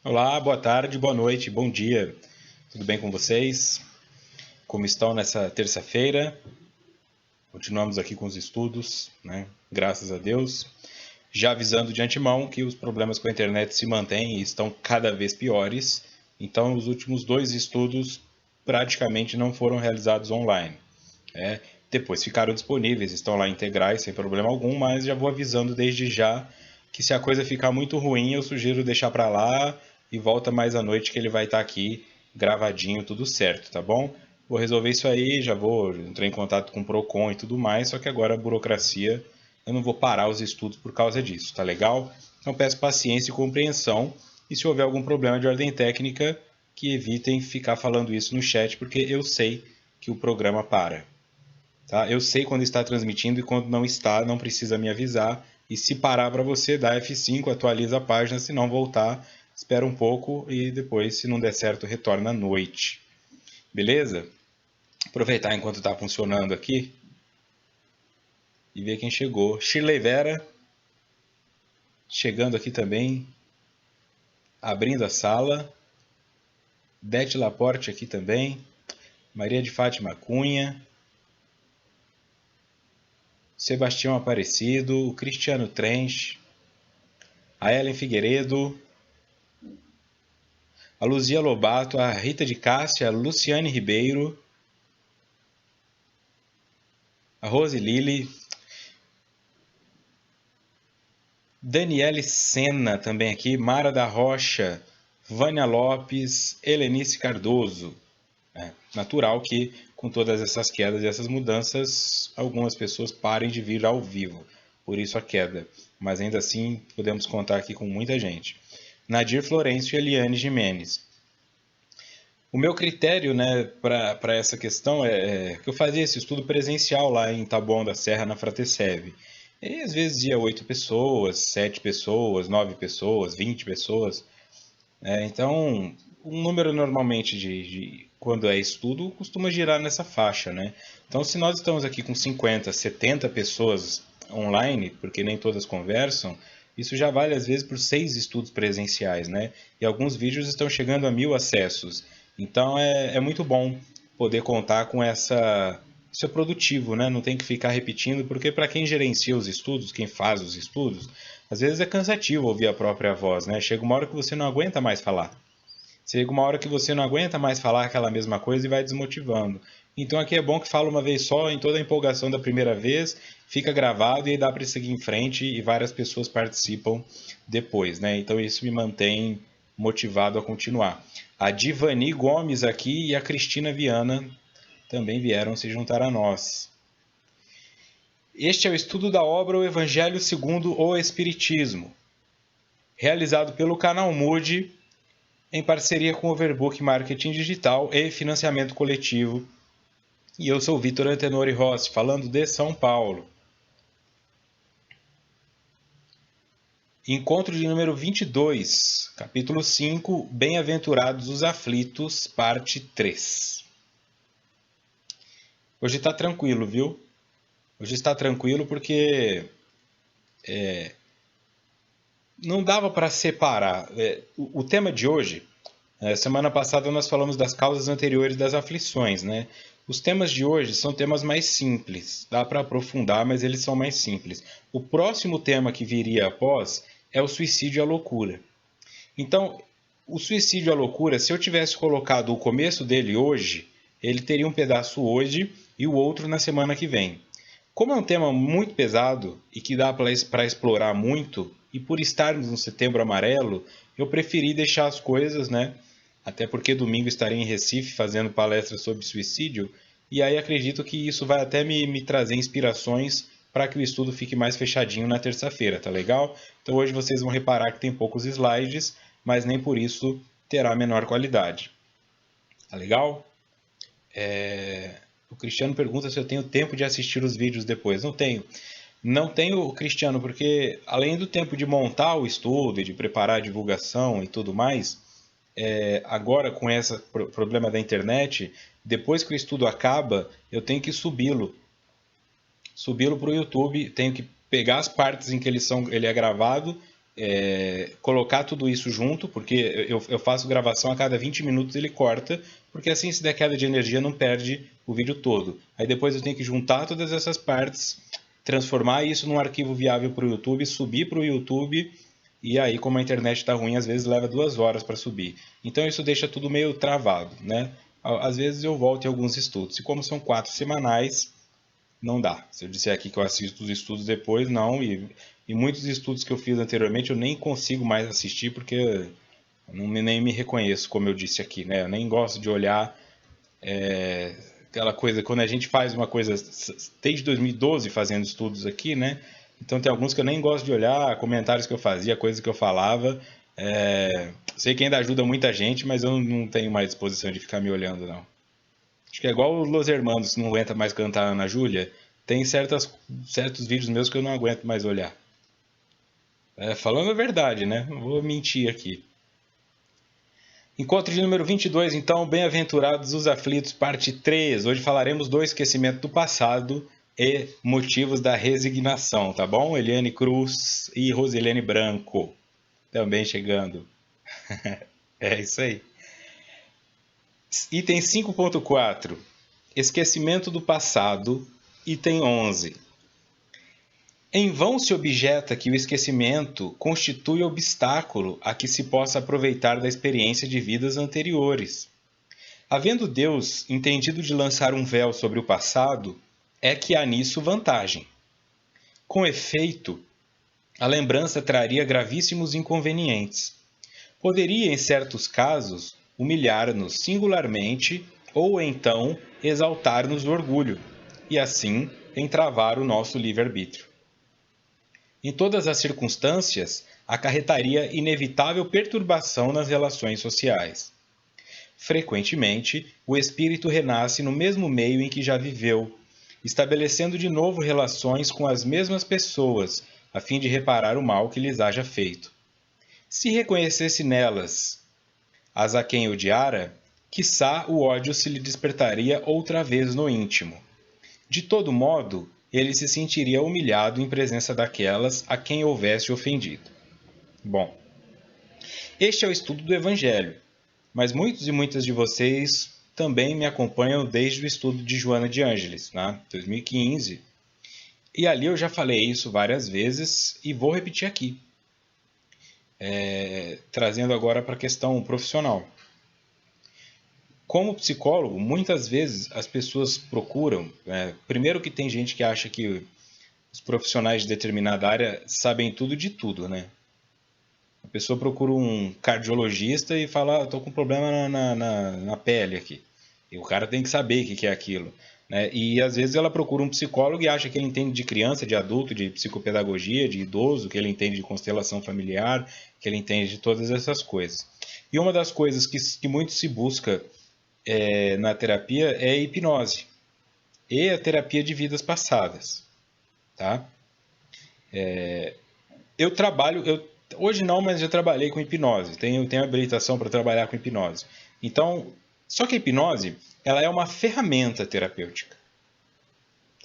Olá, boa tarde, boa noite, bom dia. Tudo bem com vocês? Como estão nessa terça-feira? Continuamos aqui com os estudos, né? Graças a Deus. Já avisando de antemão que os problemas com a internet se mantêm e estão cada vez piores. Então, os últimos 2 estudos praticamente não foram realizados online. Depois ficaram disponíveis, estão lá integrais, sem problema algum, mas já vou avisando desde já que se a coisa ficar muito ruim, eu sugiro deixar para lá e volta mais à noite que ele vai estar aqui gravadinho, tudo certo, tá bom? Vou resolver isso aí, já vou entrar em contato com o Procon e tudo mais, só que agora a burocracia, eu não vou parar os estudos por causa disso, tá legal? Então peço paciência e compreensão, e se houver algum problema de ordem técnica, que evitem ficar falando isso no chat, porque eu sei que o programa para. Tá? Eu sei quando está transmitindo e quando não está, não precisa me avisar. E se parar para você, dá F5, atualiza a página, se não voltar, espera um pouco e depois, se não der certo, retorna à noite. Beleza? Aproveitar enquanto está funcionando aqui e ver quem chegou. Shirley Vera, chegando aqui também, abrindo a sala. Dete Laporte aqui também. Maria de Fátima Cunha. Sebastião Aparecido, o Cristiano Trench, a Ellen Figueiredo, a Luzia Lobato, a Rita de Cássia, a Luciane Ribeiro, a Rose Lili, Daniele Sena também aqui, Mara da Rocha, Vânia Lopes, Helenice Cardoso. É natural que com todas essas quedas e essas mudanças, algumas pessoas parem de vir ao vivo. Por isso a queda. Mas ainda assim, podemos contar aqui com muita gente. Nadir Florencio e Eliane Jimenez. O meu critério, né, para essa questão é que eu fazia esse estudo presencial lá em Taboão da Serra, na Frateseb. E às vezes ia 8 pessoas, 7 pessoas, 9 pessoas, 20 pessoas. Então, um número normalmente quando é estudo costuma girar nessa faixa, né? Então, se nós estamos aqui com 50, 70 pessoas online, porque nem todas conversam, isso já vale às vezes por 6 estudos presenciais, né? E alguns vídeos estão chegando a 1000 acessos. Então, é muito bom poder contar com essa... Isso é produtivo, né? Não tem que ficar repetindo, porque para quem gerencia os estudos, quem faz os estudos, às vezes é cansativo ouvir a própria voz, né? Chega uma hora que você não aguenta mais falar. Chega uma hora que você não aguenta mais falar aquela mesma coisa e vai desmotivando. Então aqui é bom que fala uma vez só, em toda a empolgação da primeira vez, fica gravado e aí dá para seguir em frente e várias pessoas participam depois, né? Então isso me mantém motivado a continuar. A Divani Gomes aqui e a Cristina Viana também vieram se juntar a nós. Este é o estudo da obra O Evangelho segundo o Espiritismo, realizado pelo canal Mood, em parceria com o Overbook Marketing Digital e Financiamento Coletivo. E eu sou Vitor Antenori Rossi, falando de São Paulo. Encontro de número 22, capítulo 5, Bem-aventurados os aflitos, parte 3. Hoje está tranquilo, viu? Hoje está tranquilo porque não dava para separar. O tema de hoje, semana passada nós falamos das causas anteriores das aflições, né? Os temas de hoje são temas mais simples, dá para aprofundar, mas eles são mais simples. O próximo tema que viria após é o suicídio e a loucura. Então, o suicídio e a loucura, se eu tivesse colocado o começo dele hoje, ele teria um pedaço hoje e o outro na semana que vem. Como é um tema muito pesado e que dá para explorar muito, e por estarmos no Setembro Amarelo, eu preferi deixar as coisas, né? Até porque domingo estarei em Recife fazendo palestra sobre suicídio, e aí acredito que isso vai até me trazer inspirações para que o estudo fique mais fechadinho na terça-feira, tá legal? Então hoje vocês vão reparar que tem poucos slides, mas nem por isso terá menor qualidade. Tá legal? O Cristiano pergunta se eu tenho tempo de assistir os vídeos depois. Não tenho. Não tenho, Cristiano, porque além do tempo de montar o estudo e de preparar a divulgação e tudo mais, agora com esse problema da internet, depois que o estudo acaba, eu tenho que subi-lo para o YouTube, tenho que pegar as partes em que ele é gravado colocar tudo isso junto, porque eu faço gravação a cada 20 minutos ele corta, porque assim se der queda de energia não perde o vídeo todo. Aí depois eu tenho que juntar todas essas partes, transformar isso num arquivo viável para o YouTube, subir para o YouTube, e aí como a internet está ruim, às vezes leva 2 horas para subir. Então isso deixa tudo meio travado, né? Às vezes eu volto em alguns estudos, e como são 4 semanais, não dá. Se eu disser aqui que eu assisto os estudos depois, não. E muitos estudos que eu fiz anteriormente eu nem consigo mais assistir porque eu nem me reconheço, como eu disse aqui, né? Eu nem gosto de olhar aquela coisa, quando a gente faz uma coisa desde 2012 fazendo estudos aqui, né? Então tem alguns que eu nem gosto de olhar, comentários que eu fazia, coisas que eu falava. Sei que ainda ajuda muita gente, mas eu não tenho mais disposição de ficar me olhando, não. Acho que é igual os Los Hermanos, que não aguenta mais cantar Ana Júlia. Tem certos vídeos meus que eu não aguento mais olhar. Falando a verdade, né? Não vou mentir aqui. Encontro de número 22, então, Bem-aventurados os aflitos, parte 3. Hoje falaremos do esquecimento do passado e motivos da resignação, tá bom? Eliane Cruz e Rosilene Branco também chegando. É isso aí. Item 5.4. Esquecimento do passado. Item 11. Em vão se objeta que o esquecimento constitui obstáculo a que se possa aproveitar da experiência de vidas anteriores. Havendo Deus entendido de lançar um véu sobre o passado, é que há nisso vantagem. Com efeito, a lembrança traria gravíssimos inconvenientes. Poderia, em certos casos, humilhar-nos singularmente ou então exaltar-nos o orgulho, e assim entravar o nosso livre-arbítrio. Em todas as circunstâncias, acarretaria inevitável perturbação nas relações sociais. Frequentemente, o espírito renasce no mesmo meio em que já viveu, estabelecendo de novo relações com as mesmas pessoas, a fim de reparar o mal que lhes haja feito. Se reconhecesse nelas as a quem odiara, quiçá o ódio se lhe despertaria outra vez no íntimo. De todo modo, ele se sentiria humilhado em presença daquelas a quem houvesse ofendido. Bom, este é o estudo do Evangelho, mas muitos e muitas de vocês também me acompanham desde o estudo de Joana de Ângeles, 2015. E ali eu já falei isso várias vezes e vou repetir aqui, trazendo agora para a questão profissional. Como psicólogo, muitas vezes as pessoas procuram, primeiro que tem gente que acha que os profissionais de determinada área sabem tudo de tudo, né? A pessoa procura um cardiologista e fala, estou com problema na pele aqui. E o cara tem que saber o que é aquilo, né? E às vezes ela procura um psicólogo e acha que ele entende de criança, de adulto, de psicopedagogia, de idoso, que ele entende de constelação familiar, que ele entende de todas essas coisas. E uma das coisas que muito se busca na terapia é a hipnose e a terapia de vidas passadas, tá? Eu trabalho, hoje não, mas já trabalhei com hipnose, tenho habilitação para trabalhar com hipnose. Então, só que a hipnose, ela é uma ferramenta terapêutica.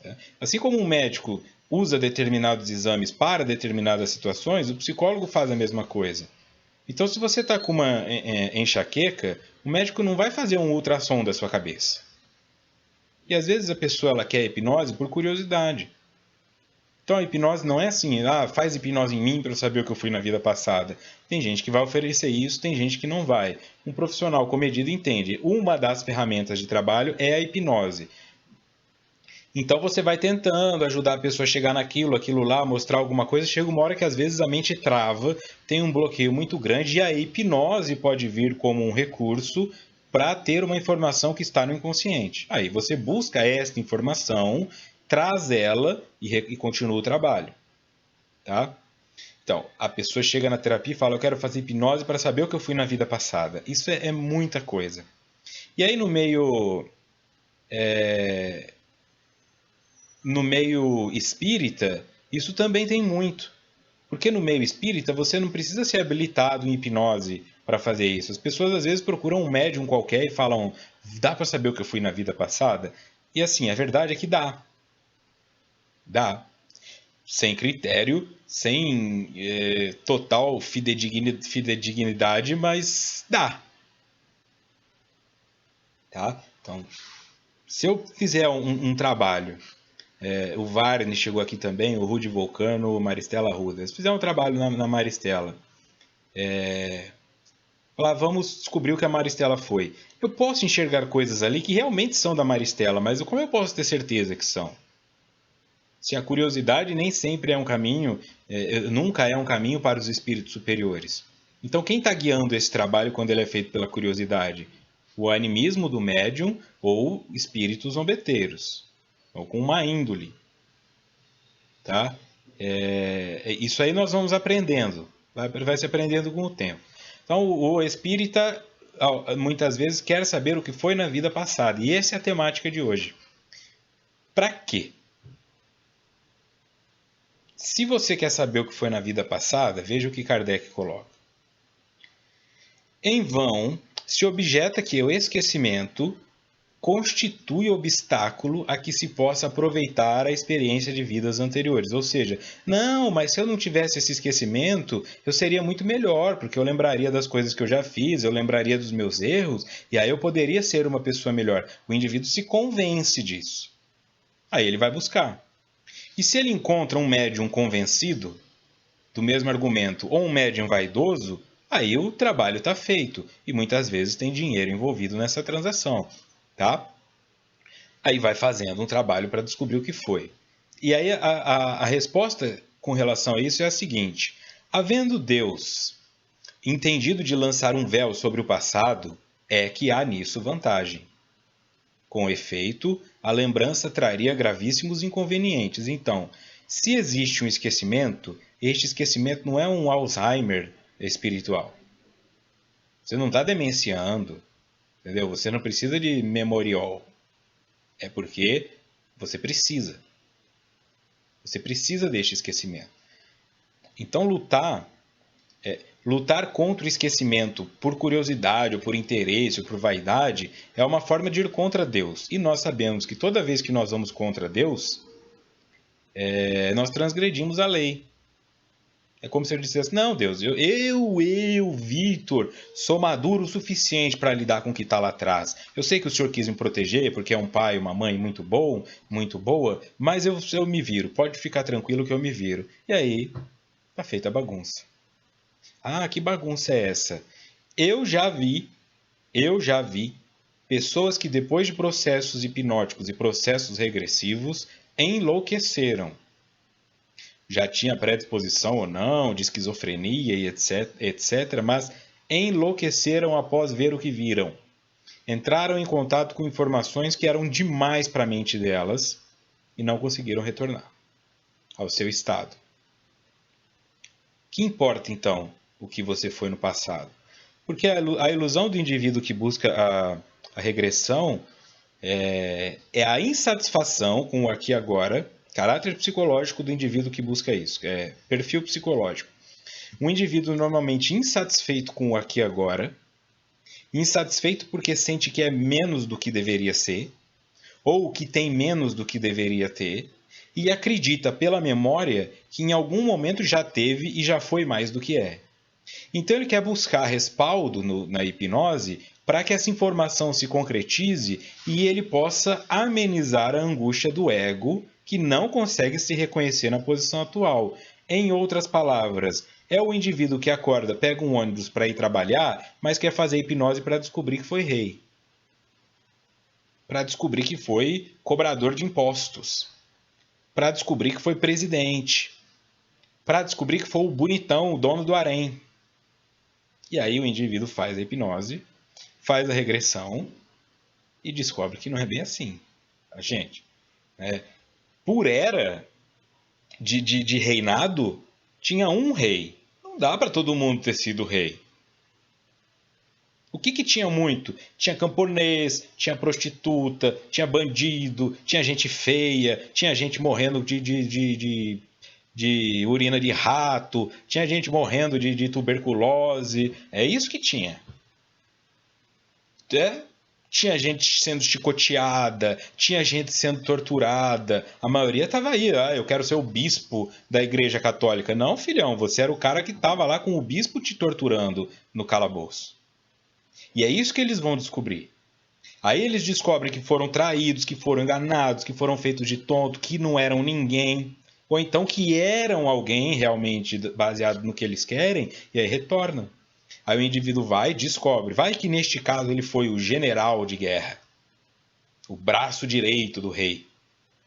Tá? Assim como um médico usa determinados exames para determinadas situações, o psicólogo faz a mesma coisa. Então, se você está com uma enxaqueca, o médico não vai fazer um ultrassom da sua cabeça. E às vezes a pessoa ela quer hipnose por curiosidade. Então a hipnose não é assim, faz hipnose em mim para eu saber o que eu fui na vida passada. Tem gente que vai oferecer isso, tem gente que não vai. Um profissional comedido entende. Uma das ferramentas de trabalho é a hipnose. Então você vai tentando ajudar a pessoa a chegar naquilo, aquilo lá, mostrar alguma coisa. Chega uma hora que às vezes a mente trava, tem um bloqueio muito grande e a hipnose pode vir como um recurso para ter uma informação que está no inconsciente. Aí você busca esta informação, traz ela e continua o trabalho. Tá? Então, a pessoa chega na terapia e fala, eu quero fazer hipnose para saber o que eu fui na vida passada. Isso é muita coisa. E aí no meio espírita, isso também tem muito. Porque no meio espírita você não precisa ser habilitado em hipnose para fazer isso. As pessoas às vezes procuram um médium qualquer e falam, dá para saber o que eu fui na vida passada? E assim, a verdade é que dá. Dá. sem critério, sem total fidedignidade, mas dá. Tá? Então, se eu fizer um trabalho, o Varney chegou aqui também, o Rudy Volcano, o Maristela Arruda, se fizer um trabalho na Maristela, falar, vamos descobrir o que a Maristela foi. Eu posso enxergar coisas ali que realmente são da Maristela, mas como eu posso ter certeza que são? Se a curiosidade nem sempre é um caminho, nunca é um caminho para os espíritos superiores. Então, quem está guiando esse trabalho quando ele é feito pela curiosidade? O animismo do médium ou espíritos zombeteiros, ou com má índole. Tá? Isso aí nós vamos aprendendo, vai se aprendendo com o tempo. Então, o espírita muitas vezes quer saber o que foi na vida passada, e essa é a temática de hoje. Para quê? Se você quer saber o que foi na vida passada, veja o que Kardec coloca. Em vão se objeta que o esquecimento constitui obstáculo a que se possa aproveitar a experiência de vidas anteriores. Ou seja, não, mas se eu não tivesse esse esquecimento, eu seria muito melhor, porque eu lembraria das coisas que eu já fiz, eu lembraria dos meus erros, e aí eu poderia ser uma pessoa melhor. O indivíduo se convence disso. Aí ele vai buscar. E se ele encontra um médium convencido do mesmo argumento ou um médium vaidoso, aí o trabalho está feito. E muitas vezes tem dinheiro envolvido nessa transação. Tá? Aí vai fazendo um trabalho para descobrir o que foi. E aí a resposta com relação a isso é a seguinte: havendo Deus entendido de lançar um véu sobre o passado, é que há nisso vantagem. Com efeito, a lembrança traria gravíssimos inconvenientes. Então, se existe um esquecimento, este esquecimento não é um Alzheimer espiritual. Você não está demenciando, entendeu? Você não precisa de memorial. É porque você precisa. Você precisa deste esquecimento. Então, lutar contra o esquecimento por curiosidade, ou por interesse, ou por vaidade, é uma forma de ir contra Deus. E nós sabemos que toda vez que nós vamos contra Deus, nós transgredimos a lei. É como se ele dissesse, não, Deus, eu, Victor, sou maduro o suficiente para lidar com o que está lá atrás. Eu sei que o Senhor quis me proteger, porque é um pai, uma mãe muito bom, muito boa, mas eu me viro, pode ficar tranquilo que eu me viro. E aí, tá feita a bagunça. Ah, que bagunça é essa? Eu já vi pessoas que depois de processos hipnóticos e processos regressivos enlouqueceram. Já tinha predisposição ou não, de esquizofrenia e etc., mas enlouqueceram após ver o que viram. Entraram em contato com informações que eram demais para a mente delas e não conseguiram retornar ao seu estado. Que importa, então, o que você foi no passado? Porque a ilusão do indivíduo que busca a regressão é a insatisfação com o aqui e agora, caráter psicológico do indivíduo que busca isso, perfil psicológico. Um indivíduo normalmente insatisfeito com o aqui e agora, insatisfeito porque sente que é menos do que deveria ser, ou que tem menos do que deveria ter, e acredita pela memória que em algum momento já teve e já foi mais do que é. Então ele quer buscar respaldo na hipnose para que essa informação se concretize e ele possa amenizar a angústia do ego que não consegue se reconhecer na posição atual. Em outras palavras, é o indivíduo que acorda, pega um ônibus para ir trabalhar, mas quer fazer hipnose para descobrir que foi rei. Para descobrir que foi cobrador de impostos. Para descobrir que foi presidente. Para descobrir que foi o bonitão, o dono do harém. E aí o indivíduo faz a hipnose, faz a regressão e descobre que não é bem assim. Gente, por era de reinado, tinha um rei. Não dá para todo mundo ter sido rei. O que tinha muito? Tinha camponês, tinha prostituta, tinha bandido, tinha gente feia, tinha gente morrendo de urina de rato, tinha gente morrendo de tuberculose. É isso que tinha. Tinha gente sendo chicoteada, tinha gente sendo torturada. A maioria estava aí, eu quero ser o bispo da Igreja Católica. Não, filhão, você era o cara que estava lá com o bispo te torturando no calabouço. E é isso que eles vão descobrir. Aí eles descobrem que foram traídos, que foram enganados, que foram feitos de tonto, que não eram ninguém. Ou então que eram alguém realmente baseado no que eles querem, e aí retornam. Aí o indivíduo vai e descobre. Vai que neste caso ele foi o general de guerra, o braço direito do rei,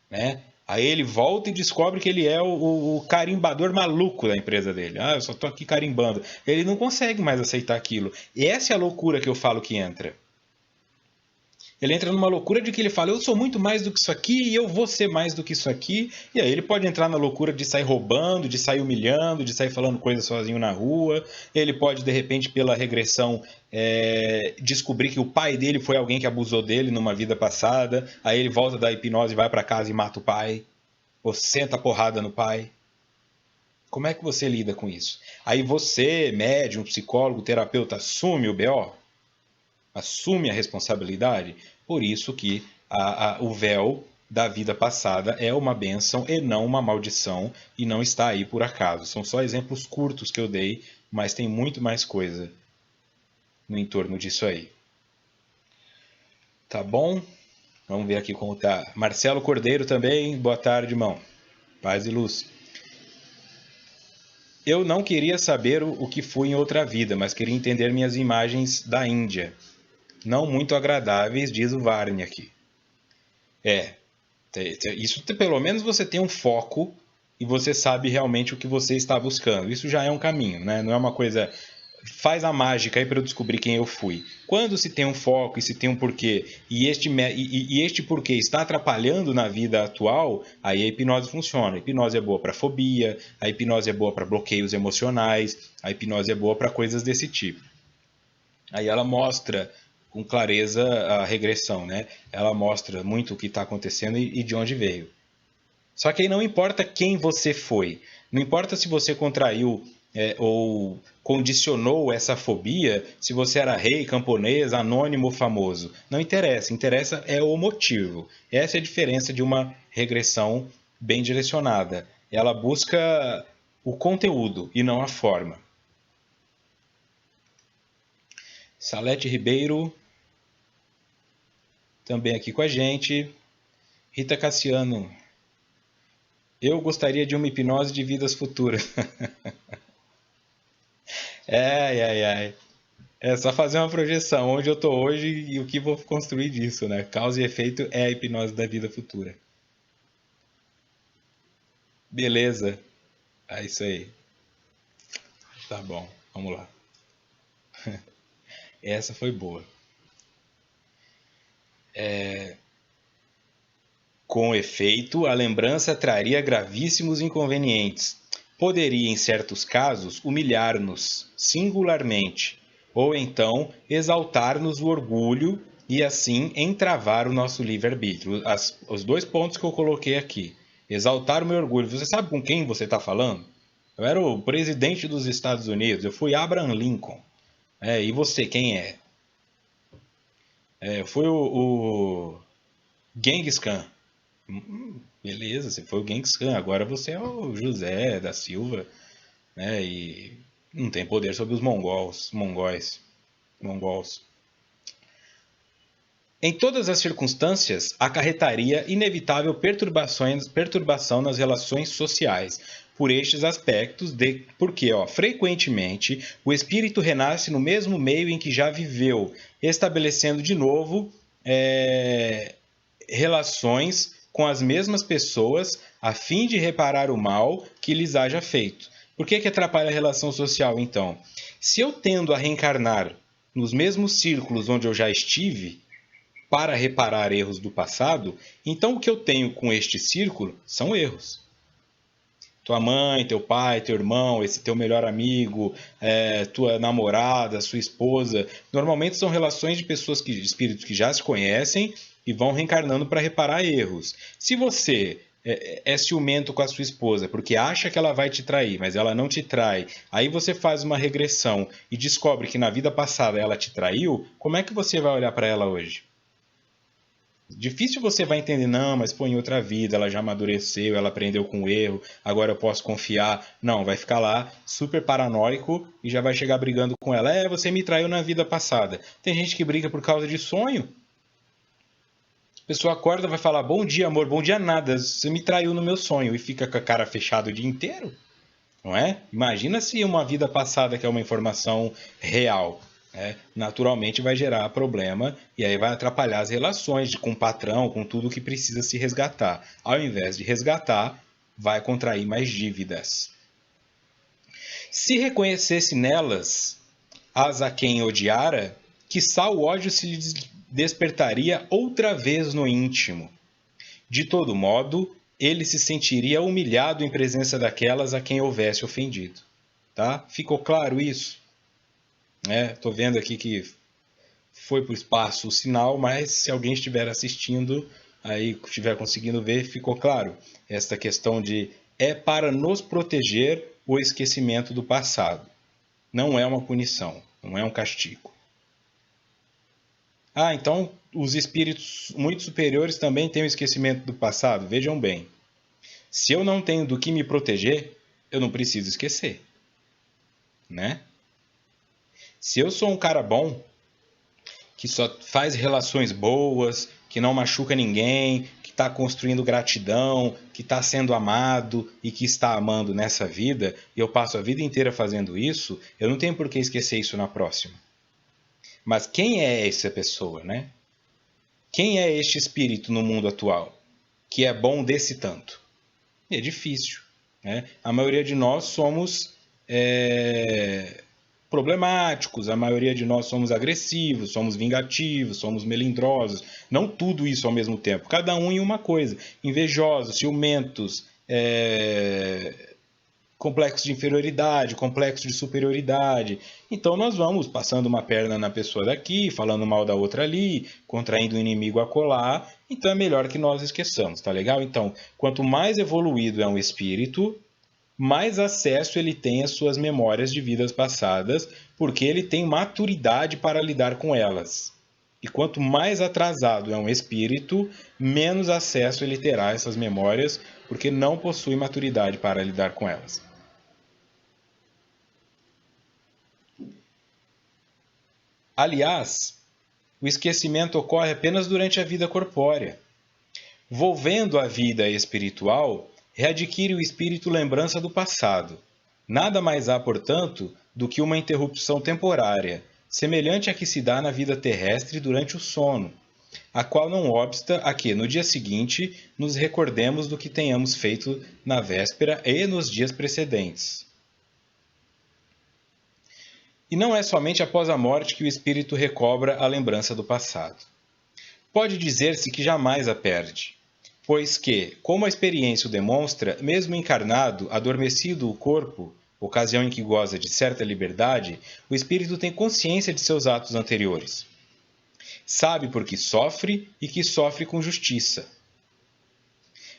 né? Aí ele volta e descobre que ele é o carimbador maluco da empresa dele. Eu só tô aqui carimbando. Ele não consegue mais aceitar aquilo. E essa é a loucura que eu falo que entra. Ele entra numa loucura de que ele fala, eu sou muito mais do que isso aqui e eu vou ser mais do que isso aqui. E aí ele pode entrar na loucura de sair roubando, de sair humilhando, de sair falando coisas sozinho na rua. Ele pode, de repente, pela regressão, descobrir que o pai dele foi alguém que abusou dele numa vida passada. Aí ele volta da hipnose, vai para casa e mata o pai. Ou senta a porrada no pai. Como é que você lida com isso? Aí você, médium, psicólogo, terapeuta, assume o BO? Assume a responsabilidade? Por isso que o véu da vida passada é uma bênção e não uma maldição, e não está aí por acaso. São só exemplos curtos que eu dei, mas tem muito mais coisa no entorno disso aí. Tá bom? Vamos ver aqui como tá. Marcelo Cordeiro também, boa tarde, irmão. Paz e luz. Eu não queria saber o que fui em outra vida, mas queria entender minhas imagens da Índia. Não muito agradáveis, diz o Varney aqui. Isso pelo menos você tem um foco e você sabe realmente o que você está buscando. Isso já é um caminho, né? Não é uma coisa... Faz a mágica aí para eu descobrir quem eu fui. Quando se tem um foco e se tem um porquê, e este porquê está atrapalhando na vida atual, aí a hipnose funciona. A hipnose é boa para fobia, a hipnose é boa para bloqueios emocionais, a hipnose é boa para coisas desse tipo. Aí ela mostra com clareza a regressão, né? Ela mostra muito o que está acontecendo e de onde veio. Só que aí não importa quem você foi, não importa se você contraiu ou condicionou essa fobia, se você era rei, camponês, anônimo ou famoso. Não interessa, interessa é o motivo. Essa é a diferença de uma regressão bem direcionada. Ela busca o conteúdo e não a forma. Salete Ribeiro, também aqui com a gente. Rita Cassiano, eu gostaria de uma hipnose de vidas futuras. Ai. É só fazer uma projeção, onde eu estou hoje e o que vou construir disso, né? Causa e efeito é a hipnose da vida futura. Beleza. É isso aí. Tá bom, vamos lá. Essa foi boa. Com efeito, a lembrança traria gravíssimos inconvenientes. Poderia, em certos casos, humilhar-nos singularmente, ou então exaltar-nos o orgulho e assim entravar o nosso livre-arbítrio. Os dois pontos que eu coloquei aqui. Exaltar o meu orgulho. Você sabe com quem você está falando? Eu era o presidente dos Estados Unidos, eu fui Abraham Lincoln. E você, quem é? Eu fui o Genghis Khan. Beleza, você foi o Genghis Khan, agora você é o José da Silva, né? E não tem poder sobre os mongóis. Em todas as circunstâncias, acarretaria inevitável perturbação nas relações sociais, por estes aspectos, porque frequentemente o espírito renasce no mesmo meio em que já viveu, estabelecendo de novo relações com as mesmas pessoas a fim de reparar o mal que lhes haja feito. Por que atrapalha a relação social, então? Se eu tendo a reencarnar nos mesmos círculos onde eu já estive, para reparar erros do passado, então o que eu tenho com este círculo são erros. Tua mãe, teu pai, teu irmão, esse teu melhor amigo, tua namorada, sua esposa, normalmente são relações de espíritos que já se conhecem e vão reencarnando para reparar erros. Se você é ciumento com a sua esposa porque acha que ela vai te trair, mas ela não te trai, aí você faz uma regressão e descobre que na vida passada ela te traiu, como é que você vai olhar para ela hoje? Difícil você vai entender, não, mas pô, em outra vida, ela já amadureceu, ela aprendeu com o erro, agora eu posso confiar. Não, vai ficar lá super paranoico e já vai chegar brigando com ela. É, você me traiu na vida passada. Tem gente que briga por causa de sonho. A pessoa acorda e vai falar, bom dia, amor, bom dia nada, você me traiu no meu sonho e fica com a cara fechada o dia inteiro. Não é? Imagina se uma vida passada que é uma informação real, né? Naturalmente vai gerar problema e aí vai atrapalhar as relações com o patrão, com tudo que precisa se resgatar. Ao invés de resgatar, vai contrair mais dívidas. Se reconhecesse nelas as a quem odiara, quiçá o ódio se lhe despertaria outra vez no íntimo. De todo modo, ele se sentiria humilhado em presença daquelas a quem houvesse ofendido. Tá? Ficou claro isso? Estou vendo aqui que foi para o espaço o sinal, mas se alguém estiver assistindo, aí estiver conseguindo ver, ficou claro. Esta questão de é para nos proteger o esquecimento do passado. Não é uma punição, não é um castigo. Ah, então os espíritos muito superiores também têm o esquecimento do passado? Vejam bem. Se eu não tenho do que me proteger, eu não preciso esquecer, né? Se eu sou um cara bom, que só faz relações boas, que não machuca ninguém, que está construindo gratidão, que está sendo amado e que está amando nessa vida, e eu passo a vida inteira fazendo isso, eu não tenho por que esquecer isso na próxima. Mas quem é essa pessoa, né? Quem é este espírito no mundo atual que é bom desse tanto? É difícil, né? A maioria de nós somos problemáticos, a maioria de nós somos agressivos, somos vingativos, somos melindrosos. Não tudo isso ao mesmo tempo, cada um em uma coisa. Invejosos, ciumentos, complexo de inferioridade, complexo de superioridade. Então nós vamos passando uma perna na pessoa daqui, falando mal da outra ali, contraindo o inimigo acolá. Então é melhor que nós esqueçamos, tá legal? Então, quanto mais evoluído é um espírito, mais acesso ele tem às suas memórias de vidas passadas, porque ele tem maturidade para lidar com elas. E quanto mais atrasado é um espírito, menos acesso ele terá a essas memórias, porque não possui maturidade para lidar com elas. Aliás, o esquecimento ocorre apenas durante a vida corpórea. Volvendo à vida espiritual, readquire o espírito lembrança do passado. Nada mais há, portanto, do que uma interrupção temporária, semelhante à que se dá na vida terrestre durante o sono, a qual não obsta a que, no dia seguinte, nos recordemos do que tenhamos feito na véspera e nos dias precedentes. E não é somente após a morte que o espírito recobra a lembrança do passado. Pode dizer-se que jamais a perde, pois que, como a experiência o demonstra, mesmo encarnado, adormecido o corpo, ocasião em que goza de certa liberdade, o espírito tem consciência de seus atos anteriores. Sabe por que sofre e que sofre com justiça.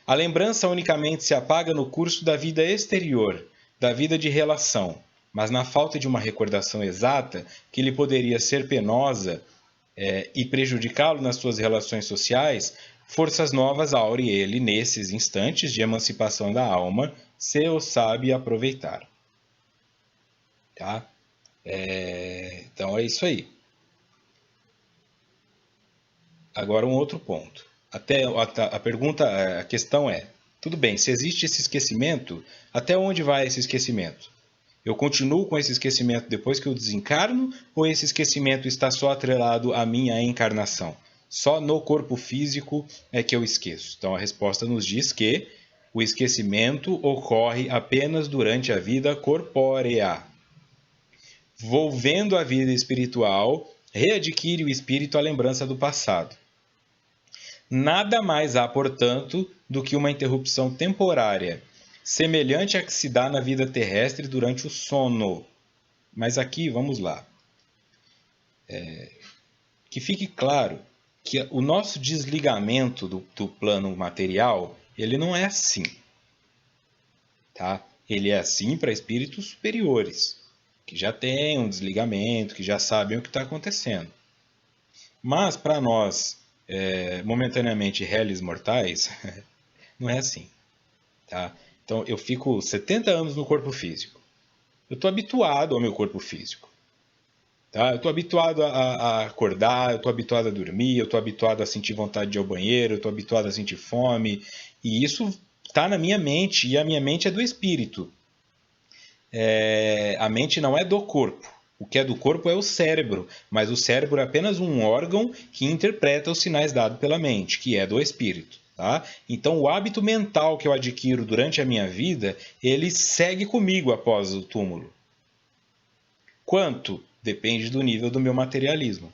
A lembrança unicamente se apaga no curso da vida exterior, da vida de relação, mas na falta de uma recordação exata, que lhe poderia ser penosa e prejudicá-lo nas suas relações sociais, forças novas aure ele nesses instantes de emancipação da alma, se o sabe aproveitar. Tá? Então é isso aí. Agora um outro ponto. Até a pergunta, a questão é, tudo bem, se existe esse esquecimento, até onde vai esse esquecimento? Eu continuo com esse esquecimento depois que eu desencarno, ou esse esquecimento está só atrelado à minha encarnação? Só no corpo físico é que eu esqueço. Então a resposta nos diz que o esquecimento ocorre apenas durante a vida corpórea. Volvendo à vida espiritual, readquire o espírito a lembrança do passado. Nada mais há, portanto, do que uma interrupção temporária, semelhante à que se dá na vida terrestre durante o sono. Mas aqui, vamos lá. Que fique claro que o nosso desligamento do plano material, ele não é assim. Tá? Ele é assim para espíritos superiores, que já têm um desligamento, que já sabem o que está acontecendo. Mas para nós, momentaneamente réis mortais, não é assim. Tá? Então eu fico 70 anos no corpo físico. Eu estou habituado ao meu corpo físico. Tá? Eu estou habituado a acordar, eu estou habituado a dormir, eu estou habituado a sentir vontade de ir ao banheiro, eu estou habituado a sentir fome. E isso está na minha mente, e a minha mente é do espírito. A mente não é do corpo. O que é do corpo é o cérebro, mas o cérebro é apenas um órgão que interpreta os sinais dados pela mente, que é do espírito. Tá? Então, o hábito mental que eu adquiro durante a minha vida, ele segue comigo após o túmulo. Quanto? Depende do nível do meu materialismo.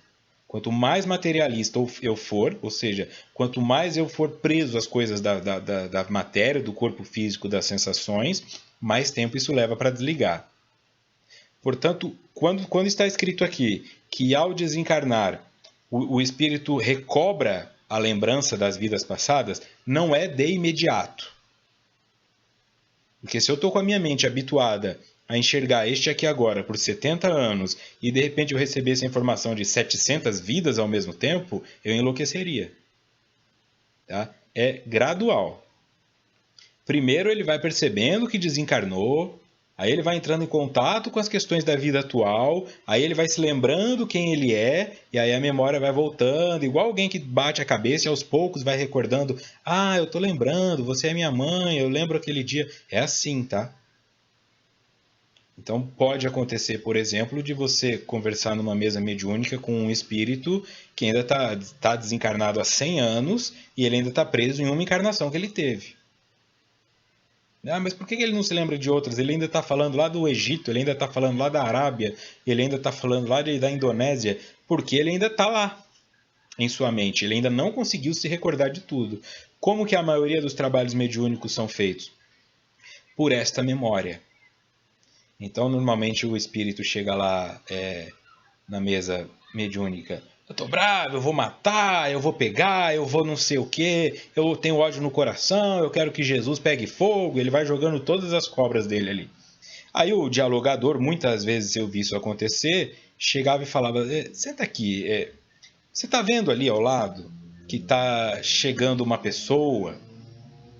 Quanto mais materialista eu for, ou seja, quanto mais eu for preso às coisas da matéria, do corpo físico, das sensações, mais tempo isso leva para desligar. Portanto, quando está escrito aqui que ao desencarnar o espírito recobra a lembrança das vidas passadas, não é de imediato. Porque se eu estou com a minha mente habituada a enxergar este aqui agora por 70 anos e de repente eu receber essa informação de 700 vidas ao mesmo tempo, eu enlouqueceria. Tá? É gradual. Primeiro ele vai percebendo que desencarnou, aí ele vai entrando em contato com as questões da vida atual, aí ele vai se lembrando quem ele é, e aí a memória vai voltando, igual alguém que bate a cabeça e aos poucos vai recordando, eu tô lembrando, você é minha mãe, eu lembro aquele dia. É assim, tá? Então pode acontecer, por exemplo, de você conversar numa mesa mediúnica com um espírito que ainda está desencarnado há 100 anos e ele ainda está preso em uma encarnação que ele teve. Mas por que ele não se lembra de outras? Ele ainda está falando lá do Egito, ele ainda está falando lá da Arábia, ele ainda está falando lá da Indonésia, porque ele ainda está lá em sua mente, ele ainda não conseguiu se recordar de tudo. Como que a maioria dos trabalhos mediúnicos são feitos? Por esta memória. Então, normalmente o espírito chega lá na mesa mediúnica. Eu tô bravo, eu vou matar, eu vou pegar, eu vou não sei o que, eu tenho ódio no coração, eu quero que Jesus pegue fogo. Ele vai jogando todas as cobras dele ali. Aí o dialogador, muitas vezes eu vi isso acontecer, chegava e falava, senta aqui, você tá vendo ali ao lado que tá chegando uma pessoa?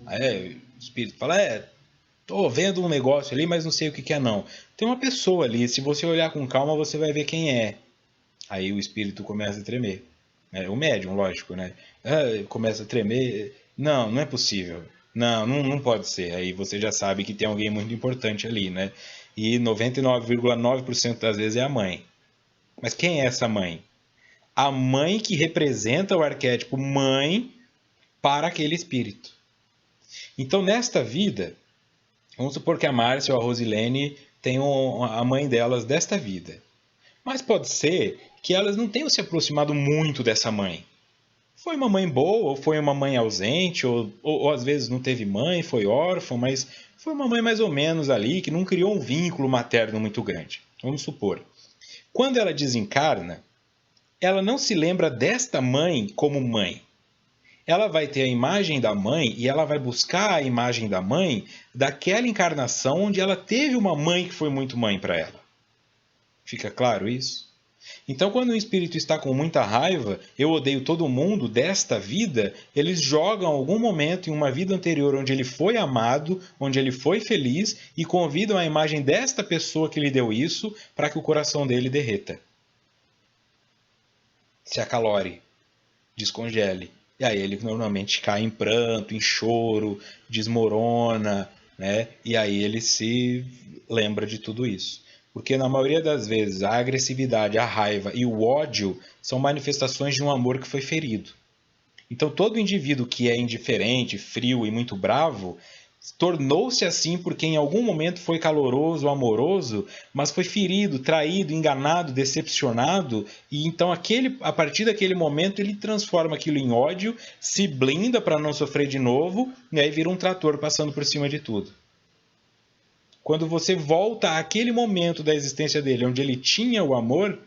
Aí o espírito fala, tô vendo um negócio ali, mas não sei o que é não. Tem uma pessoa ali, se você olhar com calma, você vai ver quem é. Aí o espírito começa a tremer. O médium, lógico, né? Começa a tremer. Não, não é possível. Não, não pode ser. Aí você já sabe que tem alguém muito importante ali, né? E 99,9% das vezes é a mãe. Mas quem é essa mãe? A mãe que representa o arquétipo mãe para aquele espírito. Então, nesta vida, vamos supor que a Márcia ou a Rosilene tenham a mãe delas desta vida. Mas pode ser que elas não tenham se aproximado muito dessa mãe. Foi uma mãe boa, ou foi uma mãe ausente, ou às vezes não teve mãe, foi órfã, mas foi uma mãe mais ou menos ali, que não criou um vínculo materno muito grande. Vamos supor. Quando ela desencarna, ela não se lembra desta mãe como mãe. Ela vai ter a imagem da mãe e ela vai buscar a imagem da mãe daquela encarnação onde ela teve uma mãe que foi muito mãe para ela. Fica claro isso? Então, quando o espírito está com muita raiva, eu odeio todo mundo desta vida, eles jogam algum momento em uma vida anterior onde ele foi amado, onde ele foi feliz e convidam a imagem desta pessoa que lhe deu isso para que o coração dele derreta. Se acalore, descongele. E aí ele normalmente cai em pranto, em choro, desmorona, né? E aí ele se lembra de tudo isso. Porque na maioria das vezes a agressividade, a raiva e o ódio são manifestações de um amor que foi ferido. Então todo indivíduo que é indiferente, frio e muito bravo tornou-se assim porque em algum momento foi caloroso, amoroso, mas foi ferido, traído, enganado, decepcionado, e então a partir daquele momento ele transforma aquilo em ódio, se blinda para não sofrer de novo, e aí vira um trator passando por cima de tudo. Quando você volta àquele momento da existência dele, onde ele tinha o amor,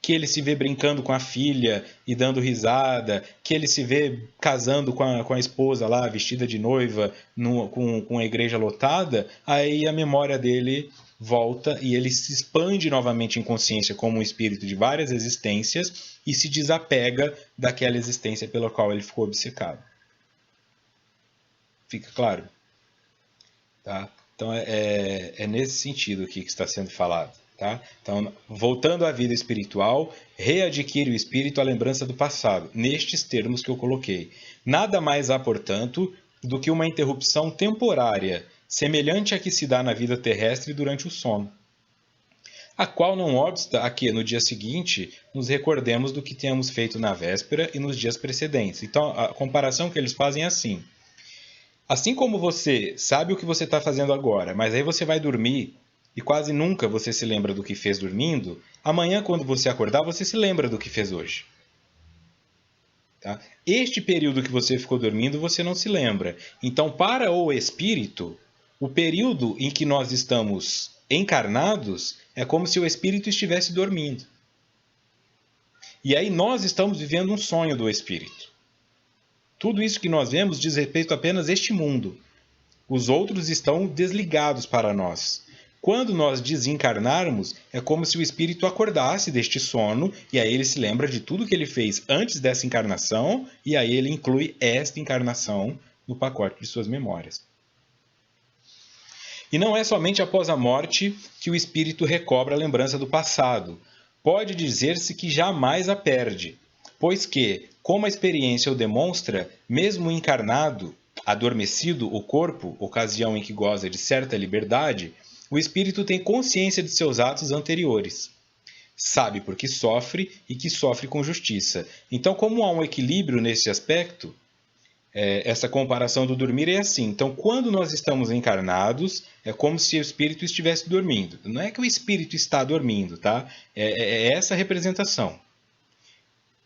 que ele se vê brincando com a filha e dando risada, que ele se vê casando com a esposa lá, vestida de noiva, com a igreja lotada, aí a memória dele volta e ele se expande novamente em consciência como um espírito de várias existências e se desapega daquela existência pela qual ele ficou obcecado. Fica claro? Tá? Então é nesse sentido aqui que está sendo falado. Tá? Então, voltando à vida espiritual, readquire o espírito a lembrança do passado, nestes termos que eu coloquei. Nada mais há, portanto, do que uma interrupção temporária, semelhante à que se dá na vida terrestre durante o sono, a qual não obsta a que, no dia seguinte, nos recordemos do que temos feito na véspera e nos dias precedentes. Então, a comparação que eles fazem é assim. Assim como você sabe o que você está fazendo agora, mas aí você vai dormir e quase nunca você se lembra do que fez dormindo, amanhã, quando você acordar, você se lembra do que fez hoje. Tá? Este período que você ficou dormindo, você não se lembra. Então, para o espírito, o período em que nós estamos encarnados é como se o espírito estivesse dormindo. E aí nós estamos vivendo um sonho do espírito. Tudo isso que nós vemos diz respeito apenas a este mundo. Os outros estão desligados para nós. Quando nós desencarnarmos, é como se o espírito acordasse deste sono, e aí ele se lembra de tudo que ele fez antes dessa encarnação, e aí ele inclui esta encarnação no pacote de suas memórias. E não é somente após a morte que o espírito recobra a lembrança do passado. Pode dizer-se que jamais a perde, pois que, como a experiência o demonstra, mesmo encarnado, adormecido o corpo, ocasião em que goza de certa liberdade, o espírito tem consciência de seus atos anteriores. Sabe por que sofre e que sofre com justiça. Então, como há um equilíbrio nesse aspecto, essa comparação do dormir é assim. Então, quando nós estamos encarnados, é como se o espírito estivesse dormindo. Não é que o espírito está dormindo, tá? É essa a representação.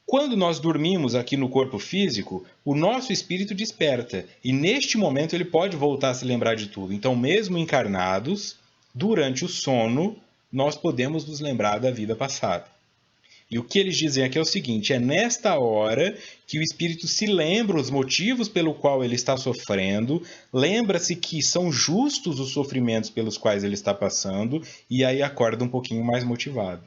Quando nós dormimos aqui no corpo físico, o nosso espírito desperta. E neste momento ele pode voltar a se lembrar de tudo. Então, mesmo encarnados, durante o sono, nós podemos nos lembrar da vida passada. E o que eles dizem aqui é o seguinte, é nesta hora que o espírito se lembra os motivos pelo qual ele está sofrendo, lembra-se que são justos os sofrimentos pelos quais ele está passando, e aí acorda um pouquinho mais motivado.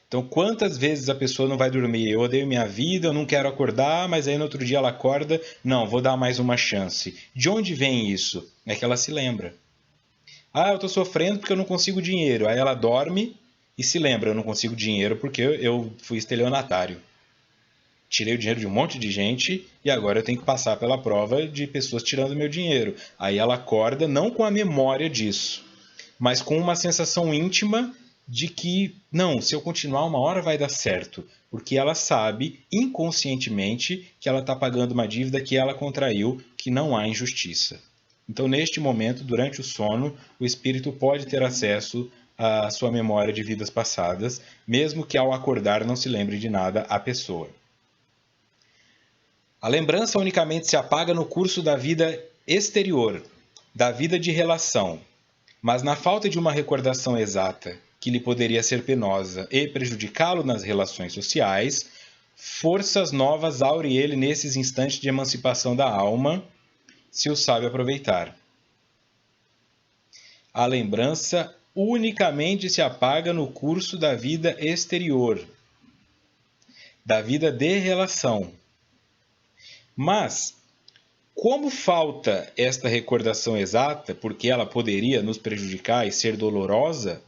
Então, quantas vezes a pessoa não vai dormir? Eu odeio minha vida, eu não quero acordar, mas aí no outro dia ela acorda, não, vou dar mais uma chance. De onde vem isso? É que ela se lembra. Ah, eu estou sofrendo porque eu não consigo dinheiro. Aí ela dorme e se lembra, eu não consigo dinheiro porque eu fui estelionatário. Tirei o dinheiro de um monte de gente e agora eu tenho que passar pela prova de pessoas tirando meu dinheiro. Aí ela acorda não com a memória disso, mas com uma sensação íntima de que, não, se eu continuar uma hora vai dar certo. Porque ela sabe, inconscientemente, que ela está pagando uma dívida que ela contraiu, que não há injustiça. Então, neste momento, durante o sono, o espírito pode ter acesso à sua memória de vidas passadas, mesmo que ao acordar não se lembre de nada a pessoa. A lembrança unicamente se apaga no curso da vida exterior, da vida de relação, mas na falta de uma recordação exata, que lhe poderia ser penosa e prejudicá-lo nas relações sociais, forças novas aure ele nesses instantes de emancipação da alma, se o sabe aproveitar. A lembrança unicamente se apaga no curso da vida exterior, da vida de relação. Mas, como falta esta recordação exata, porque ela poderia nos prejudicar e ser dolorosa,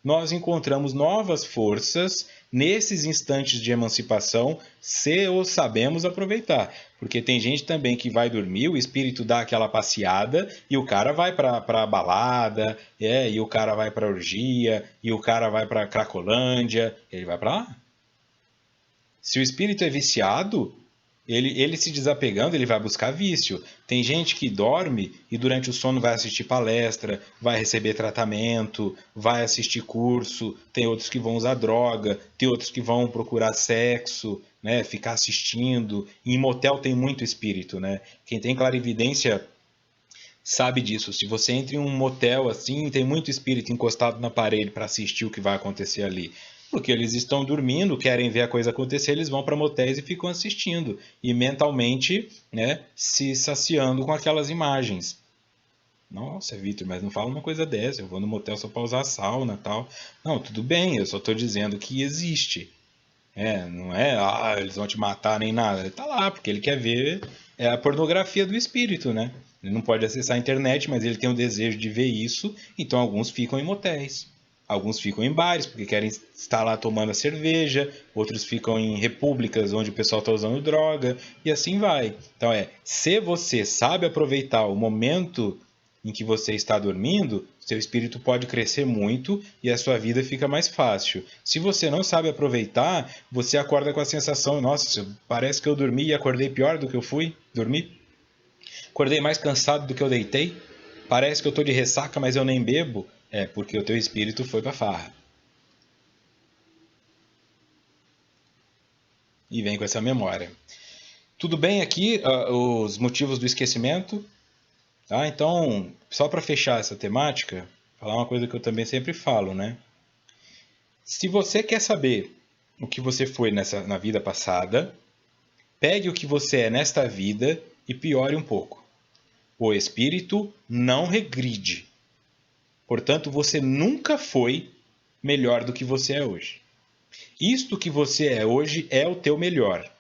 nós encontramos novas forças nesses instantes de emancipação, se os sabemos aproveitar. Porque tem gente também que vai dormir, o espírito dá aquela passeada, e o cara vai para a balada, e o cara vai para a orgia, e o cara vai para a Cracolândia, ele vai para lá. Se o espírito é viciado, ele se desapegando, ele vai buscar vício. Tem gente que dorme e durante o sono vai assistir palestra, vai receber tratamento, vai assistir curso. Tem outros que vão usar droga, tem outros que vão procurar sexo, né? Ficar assistindo. Em motel tem muito espírito, né? Quem tem clarividência sabe disso. Se você entra em um motel assim, tem muito espírito encostado na parede para assistir o que vai acontecer ali. Porque eles estão dormindo, querem ver a coisa acontecer, eles vão para motéis e ficam assistindo. E mentalmente, né, se saciando com aquelas imagens. Nossa, Vitor, mas não fala uma coisa dessa. Eu vou no motel só para usar sauna e tal. Não, tudo bem, eu só estou dizendo que existe. Não é, eles vão te matar nem nada. Ele tá lá, porque ele quer ver a pornografia do espírito, né? Ele não pode acessar a internet, mas ele tem o desejo de ver isso, então alguns ficam em motéis. Alguns ficam em bares, porque querem estar lá tomando a cerveja, outros ficam em repúblicas onde o pessoal está usando droga, e assim vai. Então se você sabe aproveitar o momento em que você está dormindo, seu espírito pode crescer muito e a sua vida fica mais fácil. Se você não sabe aproveitar, você acorda com a sensação, nossa, parece que eu dormi e acordei pior do que eu fui dormir. Acordei mais cansado do que eu deitei. Parece que eu estou de ressaca, mas eu nem bebo. É porque o teu espírito foi para farra. E vem com essa memória. Tudo bem aqui os motivos do esquecimento? Tá? Então, só para fechar essa temática, falar uma coisa que eu também sempre falo, né? Se você quer saber o que você foi na vida passada, pegue o que você é nesta vida e piore um pouco. O espírito não regride. Portanto, você nunca foi melhor do que você é hoje. Isto que você é hoje é o teu melhor.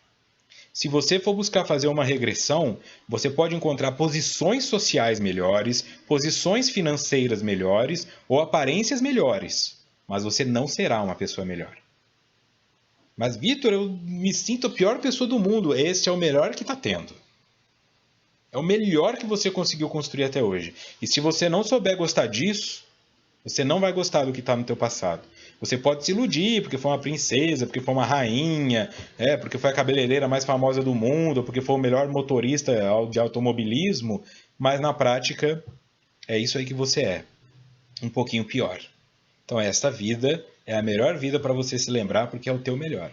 Se você for buscar fazer uma regressão, você pode encontrar posições sociais melhores, posições financeiras melhores ou aparências melhores, mas você não será uma pessoa melhor. Mas, Vitor, eu me sinto a pior pessoa do mundo. Esse é o melhor que está tendo. É o melhor que você conseguiu construir até hoje. E se você não souber gostar disso, você não vai gostar do que está no teu passado. Você pode se iludir porque foi uma princesa, porque foi uma rainha, porque foi a cabeleireira mais famosa do mundo, porque foi o melhor motorista de automobilismo, mas na prática é isso aí que você é. Um pouquinho pior. Então esta vida é a melhor vida para você se lembrar porque é o teu melhor.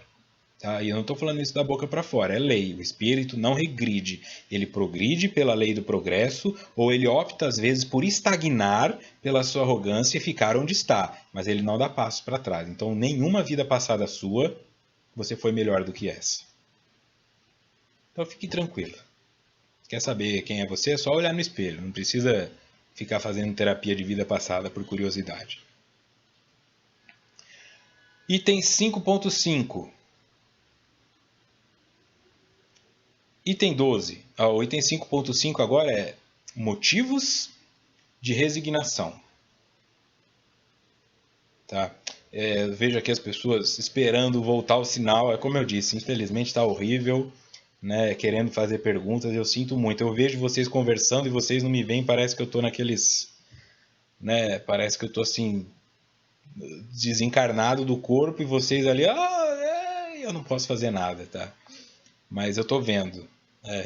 Tá? E eu não estou falando isso da boca para fora, é lei. O espírito não regride. Ele progride pela lei do progresso, ou ele opta às vezes por estagnar pela sua arrogância e ficar onde está, mas ele não dá passos para trás. Então, nenhuma vida passada sua, você foi melhor do que essa. Então, fique tranquilo. Quer saber quem é você? É só olhar no espelho. Não precisa ficar fazendo terapia de vida passada por curiosidade. Item 5.5. Item 12. O item 5.5 agora é motivos de resignação. Tá? Vejo aqui as pessoas esperando voltar o sinal. É como eu disse, infelizmente está horrível, né? Querendo fazer perguntas. Eu sinto muito. Eu vejo vocês conversando e vocês não me veem. Parece que eu estou naqueles... Né? Parece que eu estou assim... desencarnado do corpo e vocês ali... eu não posso fazer nada, tá? Mas eu estou vendo.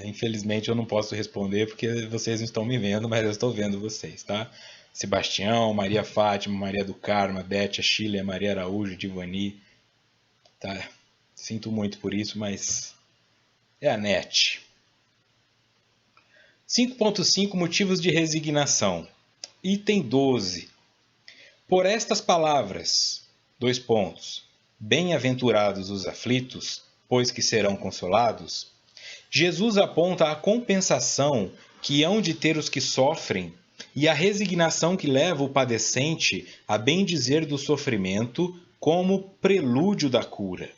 Infelizmente eu não posso responder porque vocês não estão me vendo, mas eu estou vendo vocês, tá? Sebastião, Maria Fátima, Maria do Carmo, Bete, Chile, Maria Araújo, Divani, tá? Sinto muito por isso, mas é a net. 5.5 Motivos de resignação. Item 12. Por estas palavras, bem-aventurados os aflitos, pois que serão consolados, Jesus aponta a compensação que hão de ter os que sofrem e a resignação que leva o padecente a bendizer do sofrimento como prelúdio da cura.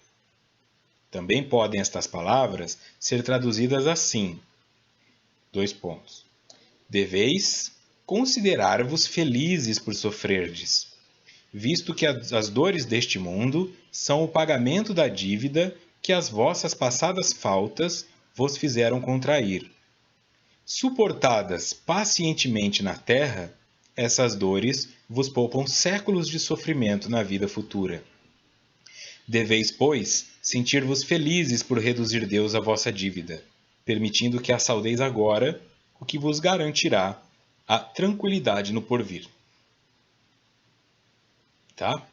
Também podem estas palavras ser traduzidas assim: Deveis considerar-vos felizes por sofrerdes, visto que as dores deste mundo são o pagamento da dívida que as vossas passadas faltas vos fizeram contrair. Suportadas pacientemente na terra, essas dores vos poupam séculos de sofrimento na vida futura. Deveis, pois, sentir-vos felizes por reduzir Deus a vossa dívida, permitindo que a saldeis agora, o que vos garantirá a tranquilidade no porvir. Tá?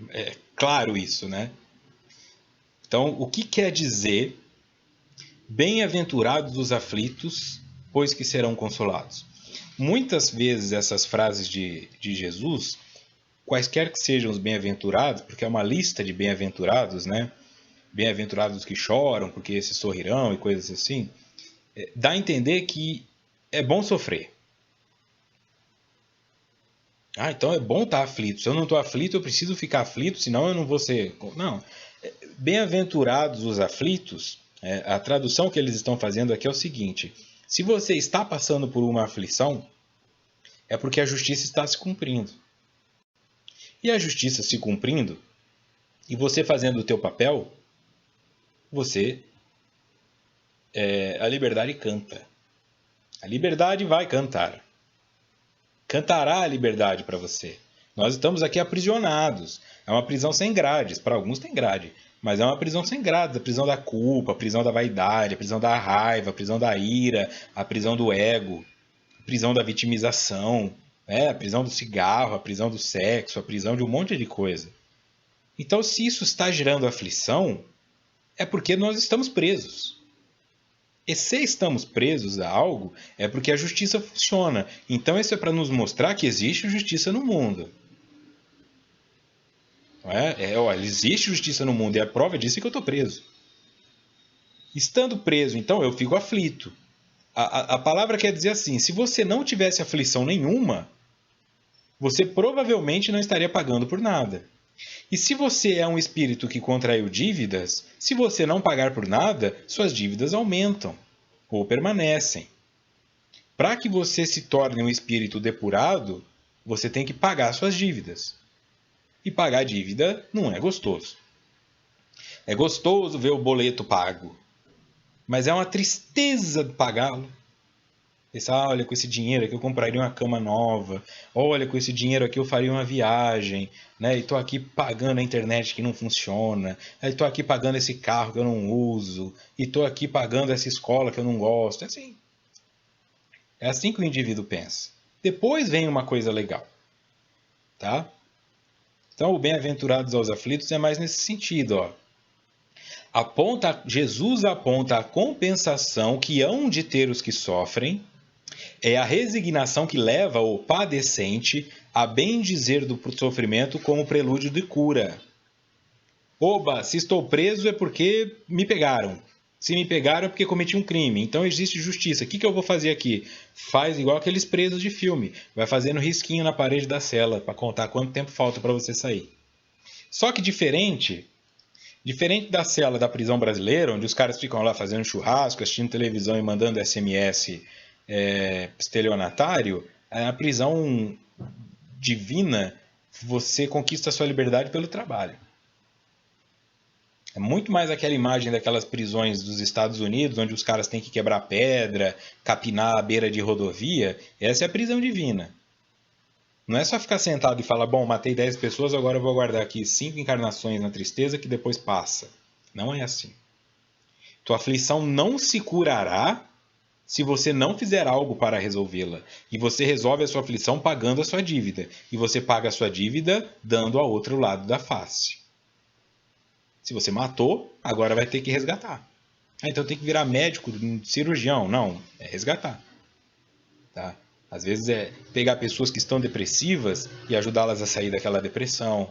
É claro isso, né? Então, o que quer dizer bem-aventurados os aflitos, pois que serão consolados? Muitas vezes essas frases de Jesus, quaisquer que sejam os bem-aventurados, porque é uma lista de bem-aventurados, né? Bem-aventurados que choram, porque esses sorrirão e coisas assim, dá a entender que é bom sofrer. Ah, então é bom estar aflito. Se eu não estou aflito, eu preciso ficar aflito, senão eu não vou ser. Não. Bem-aventurados os aflitos, a tradução que eles estão fazendo aqui é o seguinte: se você está passando por uma aflição, é porque a justiça está se cumprindo. E a justiça se cumprindo, e você fazendo o teu papel, você, a liberdade canta. A liberdade vai cantar. Cantará a liberdade para você. Nós estamos aqui aprisionados. É uma prisão sem grades. Para alguns tem grade. Mas é uma prisão sem grades. A prisão da culpa, a prisão da vaidade, a prisão da raiva, a prisão da ira, a prisão do ego, a prisão da vitimização, a prisão do cigarro, a prisão do sexo, a prisão de um monte de coisa. Então, se isso está gerando aflição, é porque nós estamos presos. E se estamos presos a algo, é porque a justiça funciona. Então isso é para nos mostrar que existe justiça no mundo. Olha, existe justiça no mundo e a prova disso é que eu estou preso. Estando preso, então, eu fico aflito. A palavra quer dizer assim, se você não tivesse aflição nenhuma, você provavelmente não estaria pagando por nada. E se você é um espírito que contraiu dívidas, se você não pagar por nada, suas dívidas aumentam ou permanecem. Para que você se torne um espírito depurado, você tem que pagar suas dívidas. E pagar dívida não é gostoso. É gostoso ver o boleto pago, mas é uma tristeza pagá-lo. Pensar, olha, com esse dinheiro aqui eu compraria uma cama nova, olha, com esse dinheiro aqui eu faria uma viagem, né? E estou aqui pagando a internet que não funciona, estou aqui pagando esse carro que eu não uso, e estou aqui pagando essa escola que eu não gosto. É assim que o indivíduo pensa. Depois vem uma coisa legal, tá? Então, o bem-aventurados aos aflitos é mais nesse sentido, ó. Jesus aponta a compensação que hão de ter os que sofrem, é a resignação que leva o padecente a bem dizer do sofrimento como prelúdio de cura. Oba, se estou preso é porque me pegaram. Se me pegaram é porque cometi um crime. Então existe justiça. O que eu vou fazer aqui? Faz igual aqueles presos de filme. Vai fazendo risquinho na parede da cela para contar quanto tempo falta para você sair. Só que diferente da cela da prisão brasileira, onde os caras ficam lá fazendo churrasco, assistindo televisão e mandando SMS estelionatário, a prisão divina, você conquista a sua liberdade pelo trabalho. É muito mais aquela imagem daquelas prisões dos Estados Unidos, onde os caras têm que quebrar pedra, capinar à beira de rodovia. Essa é a prisão divina. Não é só ficar sentado e falar, bom, matei 10 pessoas, agora eu vou aguardar aqui 5 encarnações na tristeza que depois passa. Não é assim. Tua aflição não se curará se você não fizer algo para resolvê-la. E você resolve a sua aflição pagando a sua dívida. E você paga a sua dívida dando ao outro lado da face. Se você matou, agora vai ter que resgatar. Então tem que virar médico, cirurgião. Não, é resgatar. Tá? Às vezes é pegar pessoas que estão depressivas e ajudá-las a sair daquela depressão.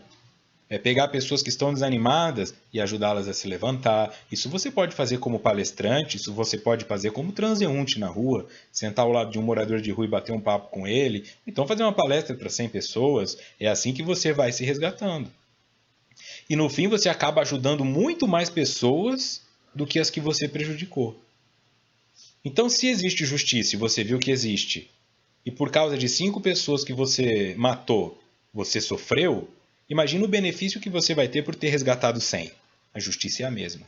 É pegar pessoas que estão desanimadas e ajudá-las a se levantar. Isso você pode fazer como palestrante, isso você pode fazer como transeunte na rua, sentar ao lado de um morador de rua e bater um papo com ele. Então fazer uma palestra para 100 pessoas, é assim que você vai se resgatando. E no fim você acaba ajudando muito mais pessoas do que as que você prejudicou. Então se existe justiça e você viu que existe, e por causa de 5 pessoas que você matou, você sofreu, imagina o benefício que você vai ter por ter resgatado 100. A justiça é a mesma.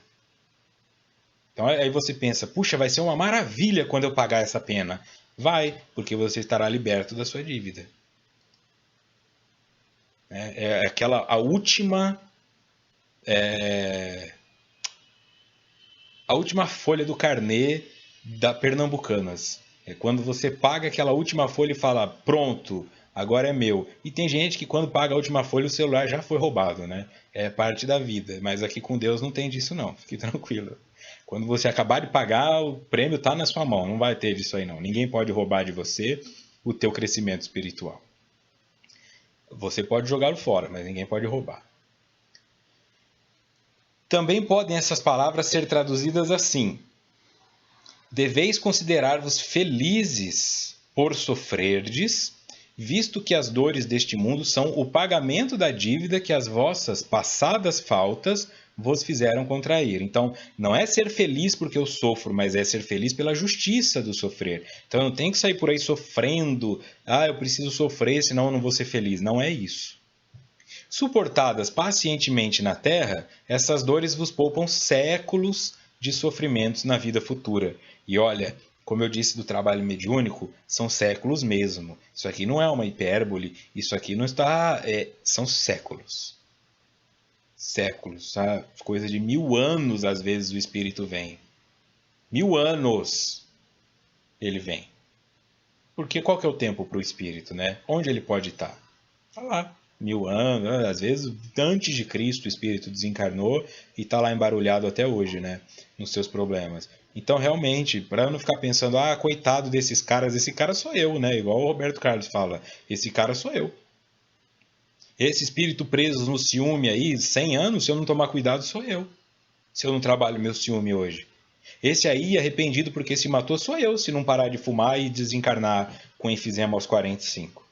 Então aí você pensa, puxa, vai ser uma maravilha quando eu pagar essa pena. Vai, porque você estará liberto da sua dívida. É aquela, a última folha do carnê da Pernambucanas. É quando você paga aquela última folha e fala, pronto, agora é meu. E tem gente que quando paga a última folha o celular já foi roubado, né? É parte da vida. Mas aqui com Deus não tem disso não, fique tranquilo. Quando você acabar de pagar, o prêmio está na sua mão, não vai ter disso aí não. Ninguém pode roubar de você o teu crescimento espiritual. Você pode jogá-lo fora, mas ninguém pode roubar. Também podem essas palavras ser traduzidas assim. Deveis considerar-vos felizes por sofrerdes, visto que as dores deste mundo são o pagamento da dívida que as vossas passadas faltas vos fizeram contrair. Então, não é ser feliz porque eu sofro, mas é ser feliz pela justiça do sofrer. Então, eu não tenho que sair por aí sofrendo. Eu preciso sofrer, senão eu não vou ser feliz. Não é isso. Suportadas pacientemente na terra, essas dores vos poupam séculos de sofrimentos na vida futura. E olha, como eu disse do trabalho mediúnico, são séculos mesmo. Isso aqui não é uma hipérbole, isso aqui não está. São séculos. Séculos, sabe? Coisa de 1000 anos, às vezes, o espírito vem. 1000 anos ele vem. Porque qual que é o tempo para o espírito, né? Onde ele pode estar? Está lá. 1000 anos, às vezes antes de Cristo o espírito desencarnou e está lá embarulhado até hoje, né? Nos seus problemas. Então, realmente, para não ficar pensando, coitado desses caras, esse cara sou eu, né? Igual o Roberto Carlos fala, esse cara sou eu. Esse espírito preso no ciúme aí, 100 anos, se eu não tomar cuidado, sou eu. Se eu não trabalho meu ciúme hoje. Esse aí, arrependido porque se matou, sou eu, se não parar de fumar e desencarnar com enfisema aos 45.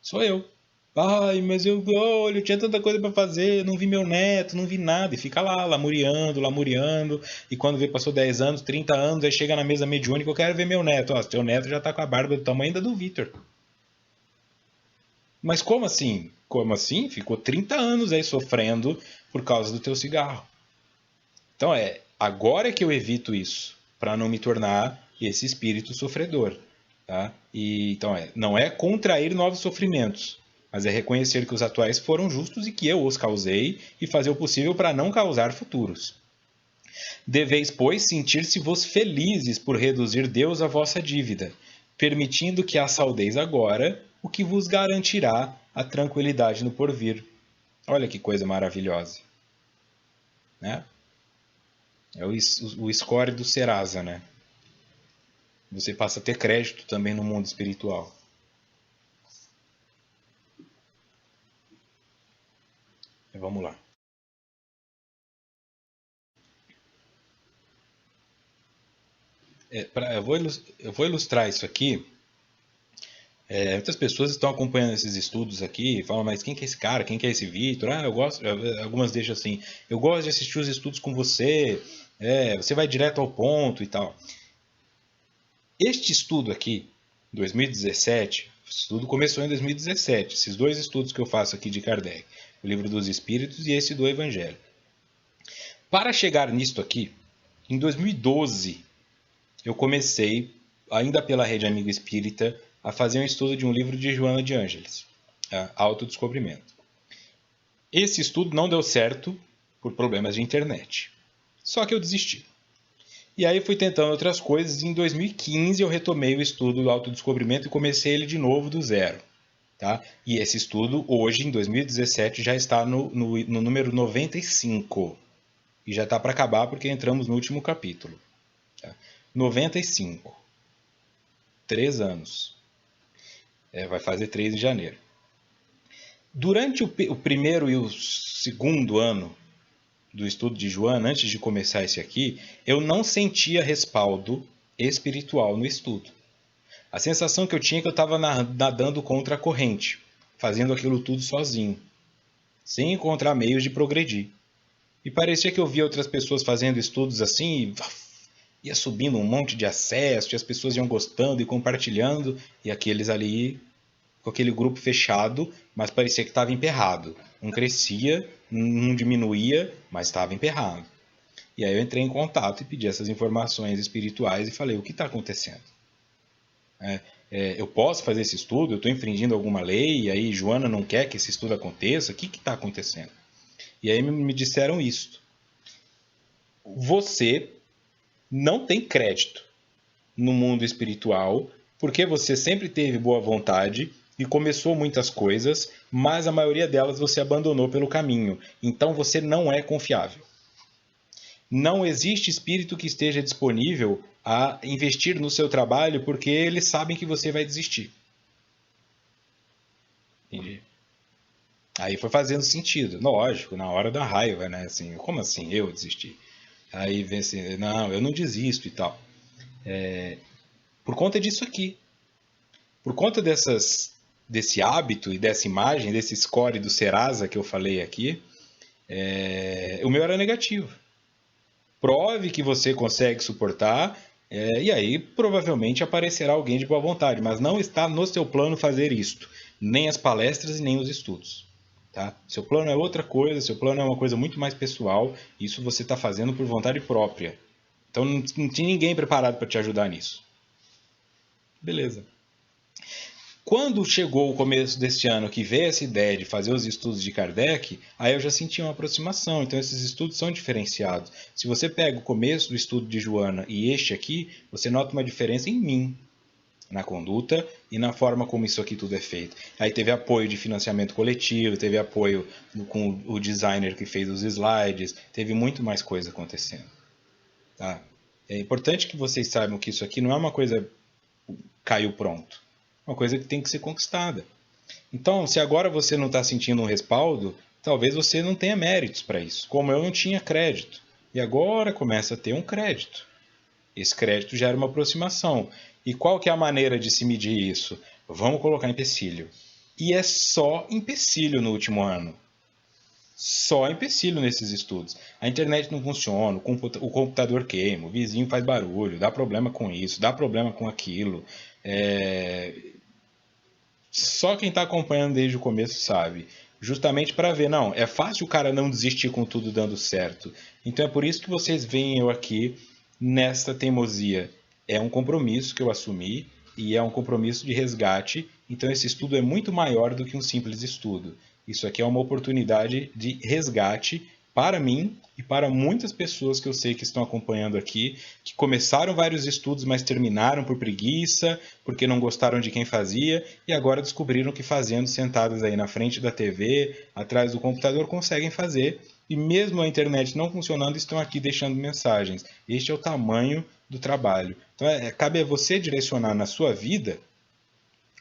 Sou eu. Ai, mas olha, eu tinha tanta coisa para fazer, não vi meu neto, não vi nada. E fica lá, lamuriando, lamuriando. E quando vê, passou 10 anos, 30 anos, aí chega na mesa mediúnica, eu quero ver meu neto. Teu neto já tá com a barba do tamanho da do Vitor. Mas como assim? Como assim? Ficou 30 anos aí sofrendo por causa do teu cigarro. Então agora é que eu evito isso, para não me tornar esse espírito sofredor. Tá? Então não é contrair novos sofrimentos, mas é reconhecer que os atuais foram justos e que eu os causei e fazer o possível para não causar futuros. Deveis, pois, sentir-se-vos felizes por reduzir Deus a vossa dívida, permitindo que a saudeis agora, o que vos garantirá a tranquilidade no porvir. Olha que coisa maravilhosa. Né? É o score do Serasa, né? Você passa a ter crédito também no mundo espiritual. Vamos lá. Eu vou ilustrar isso aqui. Muitas pessoas estão acompanhando esses estudos aqui e falam, mas quem que é esse cara? Quem que é esse Vitor? Eu gosto. Algumas deixam assim, eu gosto de assistir os estudos com você, você vai direto ao ponto e tal. Este estudo aqui, 2017, o estudo começou em 2017, esses dois estudos que eu faço aqui de Kardec, o Livro dos Espíritos e esse do Evangelho. Para chegar nisto aqui, em 2012, eu comecei, ainda pela Rede Amigo Espírita, a fazer um estudo de um livro de Joana de Ângeles, Autodescobrimento. Esse estudo não deu certo por problemas de internet. Só que eu desisti. E aí fui tentando outras coisas e em 2015 eu retomei o estudo do autodescobrimento e comecei ele de novo do zero. Tá? E esse estudo, hoje, em 2017, já está no número 95. E já está para acabar porque entramos no último capítulo. Tá? 95. 3 anos. Vai fazer 3 em janeiro. Durante o primeiro e o segundo ano do estudo de Joana, antes de começar esse aqui, eu não sentia respaldo espiritual no estudo. A sensação que eu tinha é que eu estava nadando contra a corrente, fazendo aquilo tudo sozinho, sem encontrar meios de progredir. E parecia que eu via outras pessoas fazendo estudos assim, e ia subindo um monte de acesso, e as pessoas iam gostando e compartilhando, e aqueles ali, com aquele grupo fechado, mas parecia que estava emperrado. Não crescia, não diminuía, mas estava emperrado. E aí eu entrei em contato e pedi essas informações espirituais e falei, o que está acontecendo? Eu posso fazer esse estudo? Eu estou infringindo alguma lei? E aí Joana não quer que esse estudo aconteça? O que está acontecendo? E aí me disseram isto. Você não tem crédito no mundo espiritual porque você sempre teve boa vontade e começou muitas coisas, mas a maioria delas você abandonou pelo caminho. Então você não é confiável. Não existe espírito que esteja disponível a investir no seu trabalho porque eles sabem que você vai desistir. Entendi. Aí foi fazendo sentido. Lógico, na hora da raiva, né? Assim, como assim eu desisti? Aí vem assim, não, eu não desisto e tal. Por conta disso aqui. Por conta desse hábito e dessa imagem, desse score do Serasa que eu falei aqui, o meu era negativo. Prove que você consegue suportar, e aí provavelmente aparecerá alguém de boa vontade, mas não está no seu plano fazer isto, nem as palestras e nem os estudos. Tá? Seu plano é outra coisa, seu plano é uma coisa muito mais pessoal, isso você está fazendo por vontade própria. Então não tinha ninguém preparado para te ajudar nisso. Beleza. Quando chegou o começo deste ano que veio essa ideia de fazer os estudos de Kardec, aí eu já senti uma aproximação. Então esses estudos são diferenciados. Se você pega o começo do estudo de Joana e este aqui, você nota uma diferença em mim, na conduta e na forma como isso aqui tudo é feito. Aí teve apoio de financiamento coletivo, teve apoio com o designer que fez os slides, teve muito mais coisa acontecendo. Tá? É importante que vocês saibam que isso aqui não é uma coisa caiu pronto. É uma coisa que tem que ser conquistada. Então, se agora você não está sentindo um respaldo, talvez você não tenha méritos para isso. Como eu não tinha crédito. E agora começa a ter um crédito. Esse crédito gera uma aproximação. E qual que é a maneira de se medir isso? Vamos colocar empecilho. E é só empecilho no último ano. Só empecilho nesses estudos. A internet não funciona, o computador queima, o vizinho faz barulho, dá problema com isso, dá problema com aquilo. Só quem está acompanhando desde o começo sabe. Justamente para ver, não, é fácil o cara não desistir com tudo dando certo. Então é por isso que vocês veem eu aqui nesta teimosia. É um compromisso que eu assumi e é um compromisso de resgate. Então esse estudo é muito maior do que um simples estudo. Isso aqui é uma oportunidade de resgate para mim e para muitas pessoas que eu sei que estão acompanhando aqui, que começaram vários estudos, mas terminaram por preguiça, porque não gostaram de quem fazia, e agora descobriram que fazendo, sentadas aí na frente da TV, atrás do computador, conseguem fazer, e mesmo a internet não funcionando, estão aqui deixando mensagens. Este é o tamanho do trabalho. Então, cabe a você direcionar na sua vida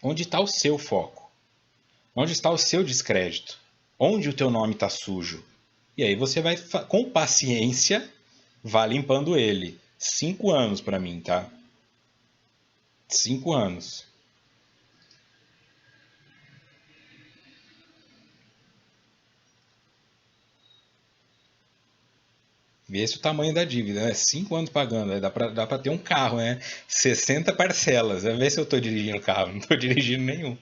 onde está o seu foco, onde está o seu descrédito, onde o teu nome está sujo. E aí você vai, com paciência, vá limpando ele. 5 anos para mim, tá? 5 anos. Vê esse o tamanho da dívida, né? 5 anos pagando, né? Dá pra ter um carro, né? 60 parcelas. Vê se eu tô dirigindo carro. Não tô dirigindo nenhum.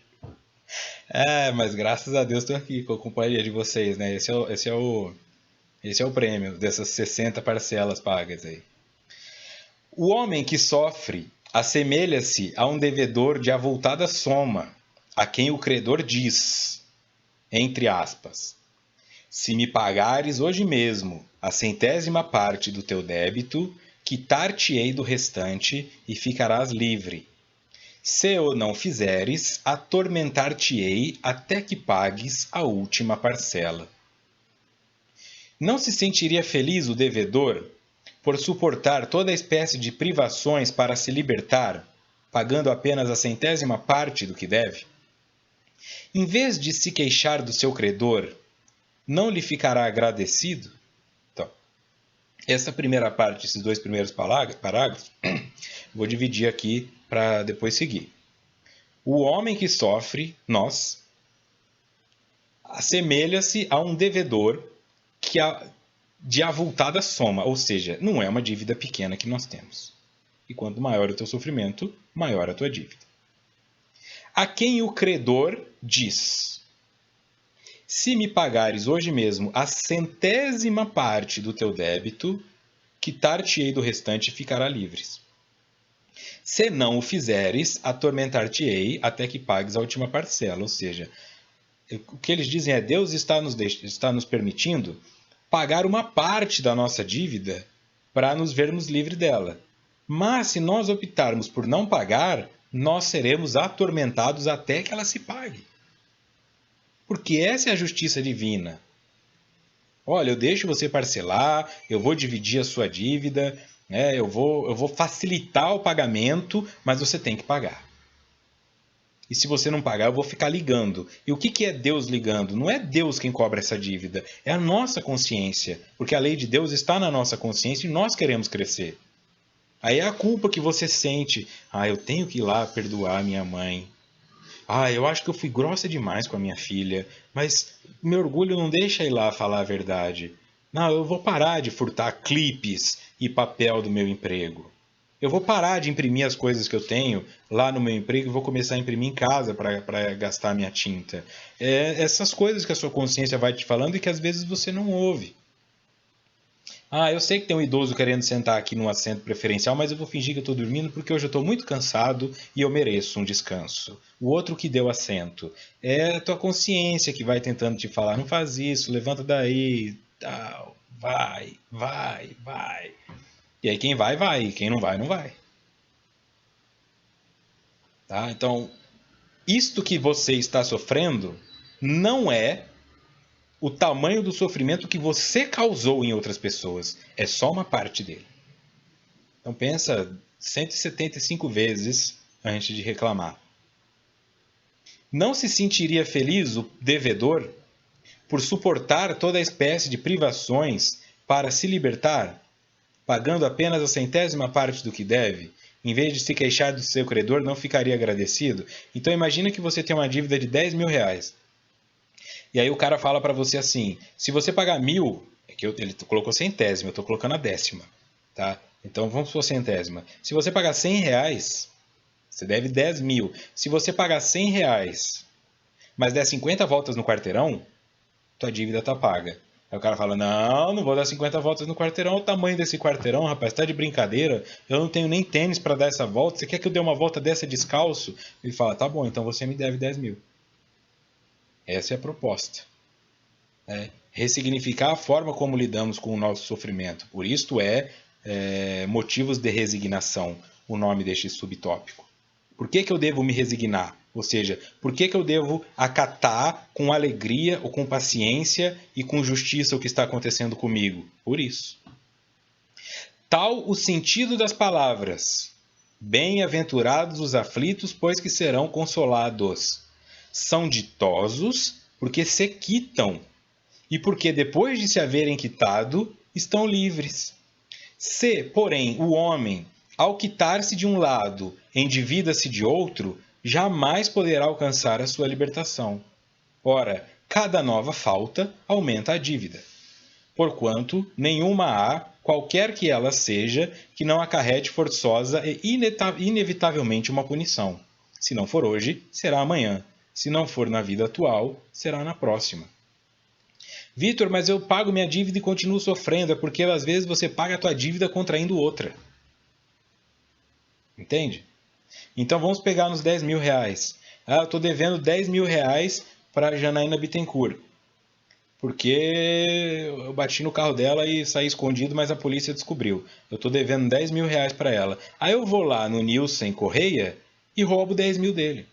Mas graças a Deus tô aqui com a companhia de vocês, né? Esse é o prêmio dessas 60 parcelas pagas aí. O homem que sofre assemelha-se a um devedor de avultada soma, a quem o credor diz, entre aspas, se me pagares hoje mesmo a 100ª parte do teu débito, quitar-te-ei do restante e ficarás livre. Se o não fizeres, atormentar-te-ei até que pagues a última parcela. Não se sentiria feliz o devedor por suportar toda espécie de privações para se libertar, pagando apenas a 100ª parte do que deve? Em vez de se queixar do seu credor, não lhe ficará agradecido? Então, essa primeira parte, esses 2 primeiros parágrafos, vou dividir aqui para depois seguir. O homem que sofre, nós, assemelha-se a um devedor de avultada soma, ou seja, não é uma dívida pequena que nós temos. E quanto maior o teu sofrimento, maior a tua dívida. A quem o credor diz, se me pagares hoje mesmo a 100ª parte do teu débito, quitar-te-ei do restante e ficará livres. Se não o fizeres, atormentar-te-ei até que pagues a última parcela. Ou seja, o que eles dizem é, Deus está nos permitindo pagar uma parte da nossa dívida para nos vermos livres dela. Mas se nós optarmos por não pagar, nós seremos atormentados até que ela se pague. Porque essa é a justiça divina. Olha, eu deixo você parcelar, eu vou dividir a sua dívida, eu vou facilitar o pagamento, mas você tem que pagar. E se você não pagar, eu vou ficar ligando. E o que é Deus ligando? Não é Deus quem cobra essa dívida, é a nossa consciência. Porque a lei de Deus está na nossa consciência e nós queremos crescer. Aí é a culpa que você sente. Ah, eu tenho que ir lá perdoar minha mãe. Ah, eu acho que eu fui grossa demais com a minha filha, mas meu orgulho não deixa ir lá falar a verdade. Não, eu vou parar de furtar clipes e papel do meu emprego. Eu vou parar de imprimir as coisas que eu tenho lá no meu emprego e vou começar a imprimir em casa para gastar minha tinta. É essas coisas que a sua consciência vai te falando e que às vezes você não ouve. Ah, eu sei que tem um idoso querendo sentar aqui num assento preferencial, mas eu vou fingir que eu estou dormindo porque hoje eu estou muito cansado e eu mereço um descanso. O outro que deu assento. É a tua consciência que vai tentando te falar, não faz isso, levanta daí, tal, vai, vai, vai. E aí quem vai, vai, e quem não vai, não vai. Tá? Então, isto que você está sofrendo não é o tamanho do sofrimento que você causou em outras pessoas. É só uma parte dele. Então pensa 175 vezes antes de reclamar. Não se sentiria feliz o devedor por suportar toda a espécie de privações para se libertar, pagando apenas a centésima parte do que deve? Em vez de se queixar do seu credor, não ficaria agradecido? Então imagina que você tem uma dívida de 10 mil reais. E aí o cara fala para você assim, se você pagar 1.000, é que ele colocou centésima, eu estou colocando a décima, tá? Então vamos por centésima. Se você pagar 100 reais, você deve 10 mil. Se você pagar 100 reais, mas der 50 voltas no quarteirão, tua dívida está paga. Aí o cara fala, não, não vou dar 50 voltas no quarteirão. Olha o tamanho desse quarteirão, rapaz, tá de brincadeira. Eu não tenho nem tênis para dar essa volta. Você quer que eu dê uma volta dessa descalço? Ele fala, tá bom, então você me deve 10 mil. Essa é a proposta. Ressignificar a forma como lidamos com o nosso sofrimento. Por isto motivos de resignação, o nome deste subtópico. Por que eu devo me resignar? Ou seja, por que eu devo acatar com alegria ou com paciência e com justiça o que está acontecendo comigo? Por isso. Tal o sentido das palavras. Bem-aventurados os aflitos, pois que serão consolados. São ditosos, porque se quitam, e porque depois de se haverem quitado, estão livres. Se, porém, o homem, ao quitar-se de um lado, endivida-se de outro, jamais poderá alcançar a sua libertação. Ora, cada nova falta aumenta a dívida. Porquanto nenhuma há, qualquer que ela seja, que não acarrete forçosa e inevitavelmente uma punição. Se não for hoje, será amanhã. Se não for na vida atual, será na próxima. Vitor, mas eu pago minha dívida e continuo sofrendo. É porque às vezes você paga a tua dívida contraindo outra. Entende? Então vamos pegar nos 10 mil reais. Ah, eu estou devendo 10 mil reais para Janaína Bittencourt. Porque eu bati no carro dela e saí escondido, mas a polícia descobriu. Eu estou devendo 10 mil reais para ela. Aí eu vou lá no Nilson Correia e roubo 10 mil dele.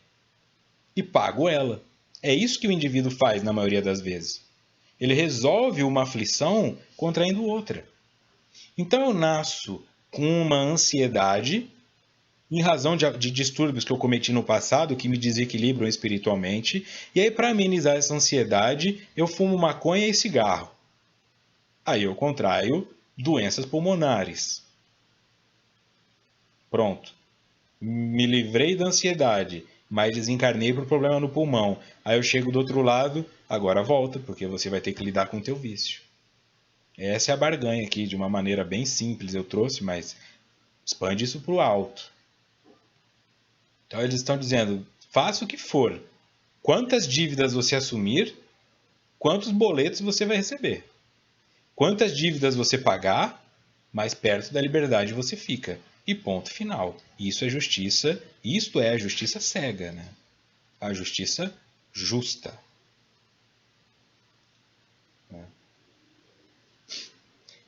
E pago ela. É isso que o indivíduo faz na maioria das vezes. Ele resolve uma aflição contraindo outra. Então eu nasço com uma ansiedade em razão de distúrbios que eu cometi no passado que me desequilibram espiritualmente. E aí, para amenizar essa ansiedade, eu fumo maconha e cigarro. Aí eu contraio doenças pulmonares. Pronto. Me livrei da ansiedade, mas desencarnei por problema no pulmão. Aí eu chego do outro lado, agora volta, porque você vai ter que lidar com o teu vício. Essa é a barganha aqui, de uma maneira bem simples eu trouxe, mas expande isso para o alto. Então eles estão dizendo, faça o que for. Quantas dívidas você assumir, quantos boletos você vai receber. Quantas dívidas você pagar, mais perto da liberdade você fica. E ponto final. Isso é justiça, isto é a justiça cega, né? A justiça justa.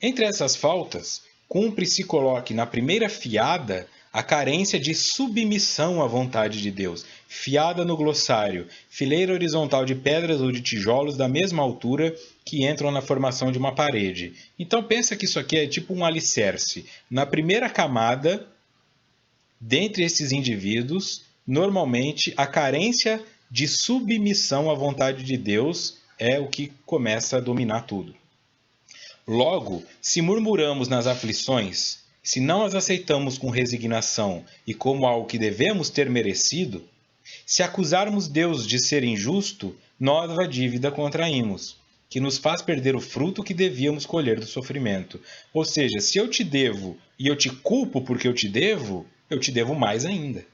Entre essas faltas, cumpre se coloque na primeira fiada a carência de submissão à vontade de Deus. Fiada no glossário, fileira horizontal de pedras ou de tijolos da mesma altura que entram na formação de uma parede. Então pensa que isso aqui é tipo um alicerce. Na primeira camada, dentre esses indivíduos, normalmente a carência de submissão à vontade de Deus é o que começa a dominar tudo. Logo, se murmuramos nas aflições, se não as aceitamos com resignação e como algo que devemos ter merecido, se acusarmos Deus de ser injusto, nova dívida contraímos, que nos faz perder o fruto que devíamos colher do sofrimento. Ou seja, se eu te devo e eu te culpo porque eu te devo mais ainda.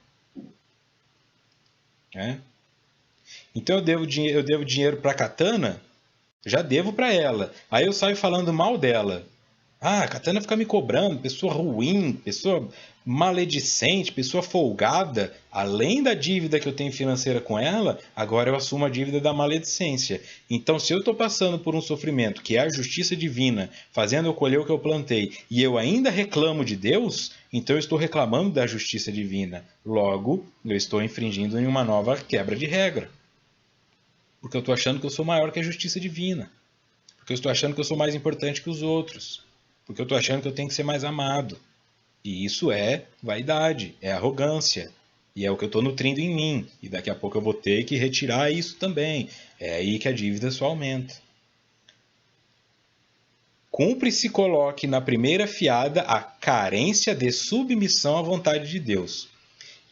Então eu devo dinheiro para a Katana, já devo para ela. Aí eu saio falando mal dela. A Katana fica me cobrando, pessoa ruim, pessoa maledicente, pessoa folgada. Além da dívida que eu tenho financeira com ela, agora eu assumo a dívida da maledicência. Então, se eu estou passando por um sofrimento que é a justiça divina, fazendo eu colher o que eu plantei, e eu ainda reclamo de Deus, então eu estou reclamando da justiça divina. Logo, eu estou infringindo em uma nova quebra de regra. Porque eu estou achando que eu sou maior que a justiça divina. Porque eu estou achando que eu sou mais importante que os outros. Porque eu estou achando que eu tenho que ser mais amado. E isso é vaidade, é arrogância. E é o que eu estou nutrindo em mim. E daqui a pouco eu vou ter que retirar isso também. É aí que a dívida só aumenta. Cumpre se coloque na primeira fiada a carência de submissão à vontade de Deus.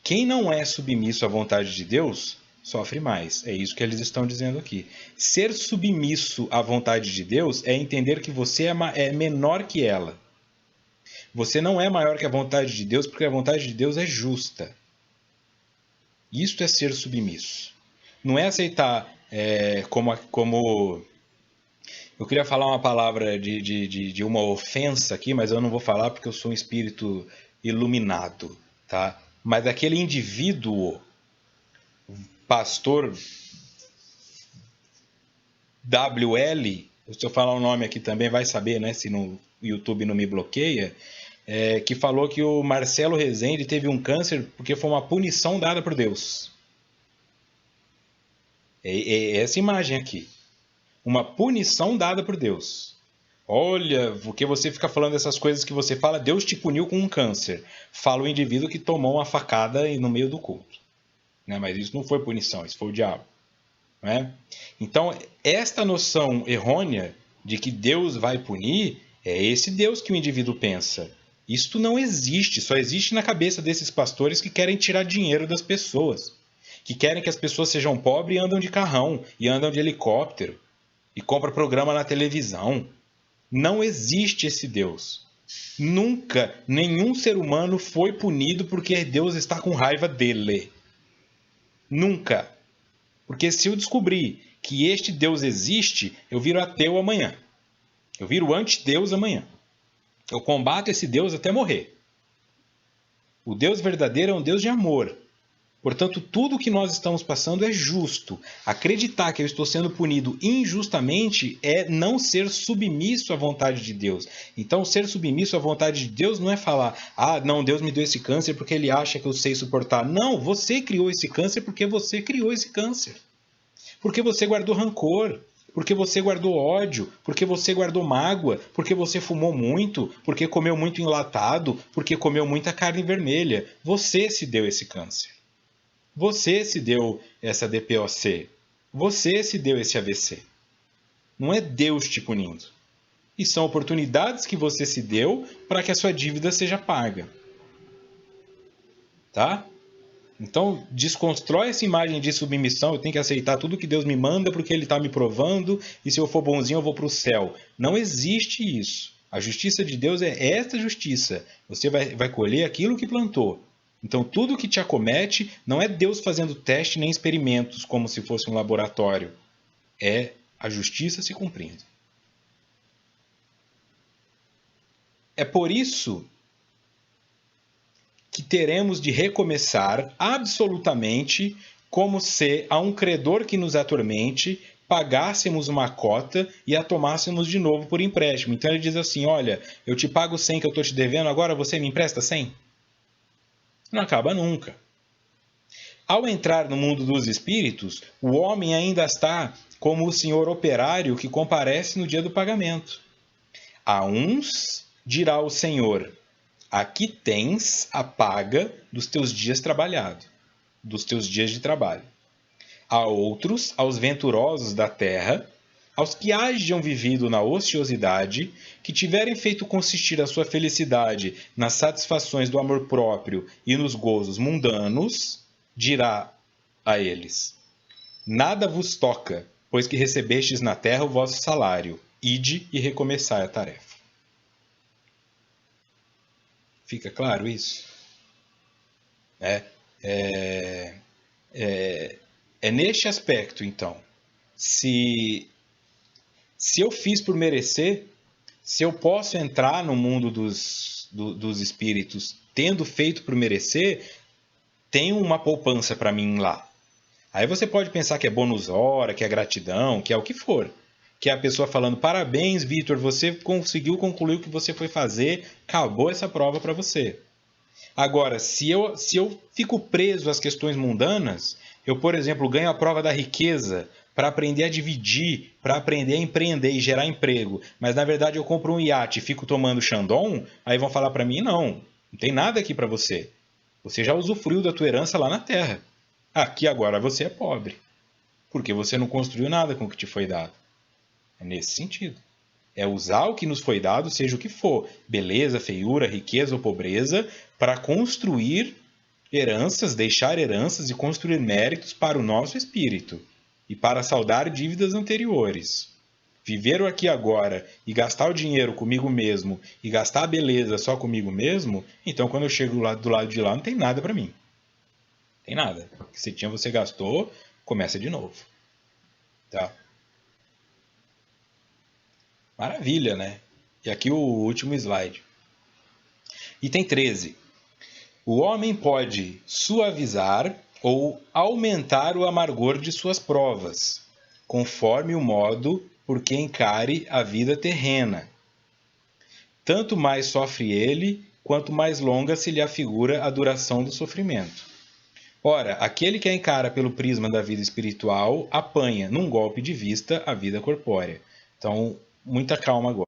Quem não é submisso à vontade de Deus sofre mais. É isso que eles estão dizendo aqui. Ser submisso à vontade de Deus é entender que você é menor que ela. Você não é maior que a vontade de Deus porque a vontade de Deus é justa. Isto é ser submisso. Não é aceitar como... Eu queria falar uma palavra de uma ofensa aqui, mas eu não vou falar porque eu sou um espírito iluminado, tá? Mas aquele indivíduo, pastor WL, se eu falar o nome aqui também vai saber, né? Se no YouTube não me bloqueia, que falou que o Marcelo Rezende teve um câncer porque foi uma punição dada por Deus. É essa imagem aqui. Uma punição dada por Deus. Olha, porque você fica falando essas coisas que você fala, Deus te puniu com um câncer. Fala o indivíduo que tomou uma facada no meio do culto. Né? Mas isso não foi punição, isso foi o diabo. Né? Então, esta noção errônea de que Deus vai punir, é esse Deus que o indivíduo pensa. Isto não existe, só existe na cabeça desses pastores que querem tirar dinheiro das pessoas. Que querem que as pessoas sejam pobres e andam de carrão, e andam de helicóptero, e compram programa na televisão. Não existe esse Deus. Nunca nenhum ser humano foi punido porque Deus está com raiva dele. Nunca. Porque se eu descobrir que este Deus existe, eu viro ateu amanhã. Eu viro anti-Deus amanhã. Eu combato esse Deus até morrer. O Deus verdadeiro é um Deus de amor. Portanto, tudo que nós estamos passando é justo. Acreditar que eu estou sendo punido injustamente é não ser submisso à vontade de Deus. Então, ser submisso à vontade de Deus não é falar, não, Deus me deu esse câncer porque Ele acha que eu sei suportar. Não, você criou esse câncer porque você criou esse câncer. Porque você guardou rancor, porque você guardou ódio, porque você guardou mágoa, porque você fumou muito, porque comeu muito enlatado, porque comeu muita carne vermelha. Você se deu esse câncer. Você se deu essa DPOC. Você se deu esse AVC. Não é Deus te punindo. E são oportunidades que você se deu para que a sua dívida seja paga. Tá? Então, desconstrói essa imagem de submissão. Eu tenho que aceitar tudo que Deus me manda porque Ele está me provando. E se eu for bonzinho, eu vou para o céu. Não existe isso. A justiça de Deus é esta justiça. Você vai colher aquilo que plantou. Então, tudo que te acomete não é Deus fazendo teste nem experimentos como se fosse um laboratório. É a justiça se cumprindo. É por isso que teremos de recomeçar absolutamente como se a um credor que nos atormente pagássemos uma cota e a tomássemos de novo por empréstimo. Então ele diz assim, olha, eu te pago 100 que eu estou te devendo, agora você me empresta 100? Não acaba nunca. Ao entrar no mundo dos espíritos, o homem ainda está como o senhor operário que comparece no dia do pagamento. A uns dirá o Senhor, aqui tens a paga dos teus dias trabalhados, dos teus dias de trabalho. A outros, aos venturosos da terra, Aos que hajam vivido na ociosidade, que tiverem feito consistir a sua felicidade nas satisfações do amor próprio e nos gozos mundanos, dirá a eles: nada vos toca, pois que recebestes na terra o vosso salário. Ide e recomeçai a tarefa. Fica claro isso? É neste aspecto, então. Se eu fiz por merecer, se eu posso entrar no mundo dos espíritos tendo feito por merecer, tem uma poupança para mim lá. Aí você pode pensar que é bônus hora, que é gratidão, que é o que for. Que é a pessoa falando: parabéns, Vitor, você conseguiu concluir o que você foi fazer, acabou essa prova para você. Agora, se eu fico preso às questões mundanas, eu, por exemplo, ganho a prova da riqueza para aprender a dividir, para aprender a empreender e gerar emprego, mas na verdade eu compro um iate e fico tomando Chandon, aí vão falar para mim: não tem nada aqui para você. Você já usufruiu da tua herança lá na Terra. Aqui agora você é pobre, porque você não construiu nada com o que te foi dado. É nesse sentido. É usar o que nos foi dado, seja o que for, beleza, feiura, riqueza ou pobreza, para construir heranças, deixar heranças e construir méritos para o nosso espírito e para saldar dívidas anteriores. Viver o aqui e agora e gastar o dinheiro comigo mesmo e gastar a beleza só comigo mesmo, então quando eu chego do lado de lá não tem nada para mim. Tem nada. O que você tinha, você gastou, começa de novo. Tá? Maravilha, né? E aqui o último slide. Item 13. O homem pode suavizar ou aumentar o amargor de suas provas, conforme o modo por que encare a vida terrena. Tanto mais sofre ele, quanto mais longa se lhe afigura a duração do sofrimento. Ora, aquele que a encara pelo prisma da vida espiritual apanha, num golpe de vista, a vida corpórea. Então, muita calma agora.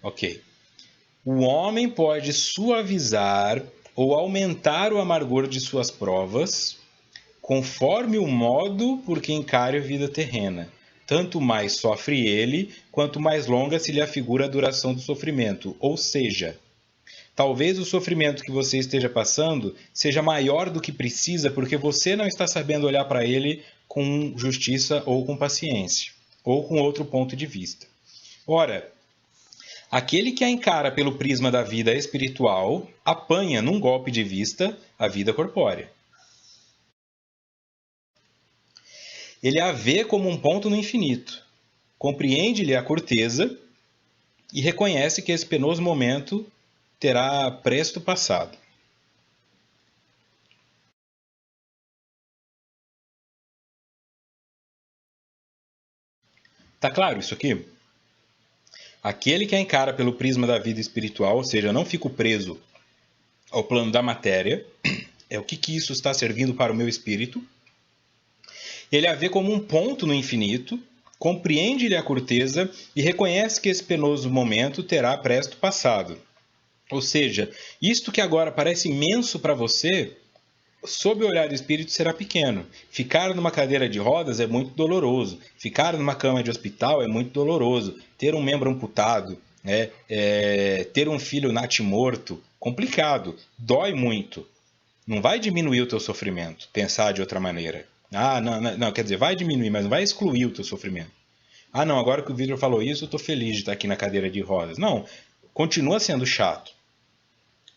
Ok. O homem pode suavizar ou aumentar o amargor de suas provas, conforme o modo por que encare a vida terrena. Tanto mais sofre ele, quanto mais longa se lhe afigura a duração do sofrimento. Ou seja, talvez o sofrimento que você esteja passando seja maior do que precisa porque você não está sabendo olhar para ele com justiça ou com paciência, ou com outro ponto de vista. Ora, aquele que a encara pelo prisma da vida espiritual apanha, num golpe de vista, a vida corpórea. Ele a vê como um ponto no infinito, compreende-lhe a curteza e reconhece que esse penoso momento terá presto passado. Tá claro isso aqui? Aquele que a encara pelo prisma da vida espiritual, ou seja, não fico preso ao plano da matéria, é o que isso está servindo para o meu espírito. Ele a vê como um ponto no infinito, compreende-lhe a curteza e reconhece que esse penoso momento terá presto passado. Ou seja, isto que agora parece imenso para você, sob o olhar do espírito será pequeno. Ficar numa cadeira de rodas é muito doloroso. Ficar numa cama de hospital é muito doloroso. Ter um membro amputado, ter um filho natimorto, complicado, dói muito. Não vai diminuir o teu sofrimento, pensar de outra maneira. Não, quer dizer, vai diminuir, mas não vai excluir o teu sofrimento. Não, agora que o Vitor falou isso, eu estou feliz de estar aqui na cadeira de rodas. Não, continua sendo chato.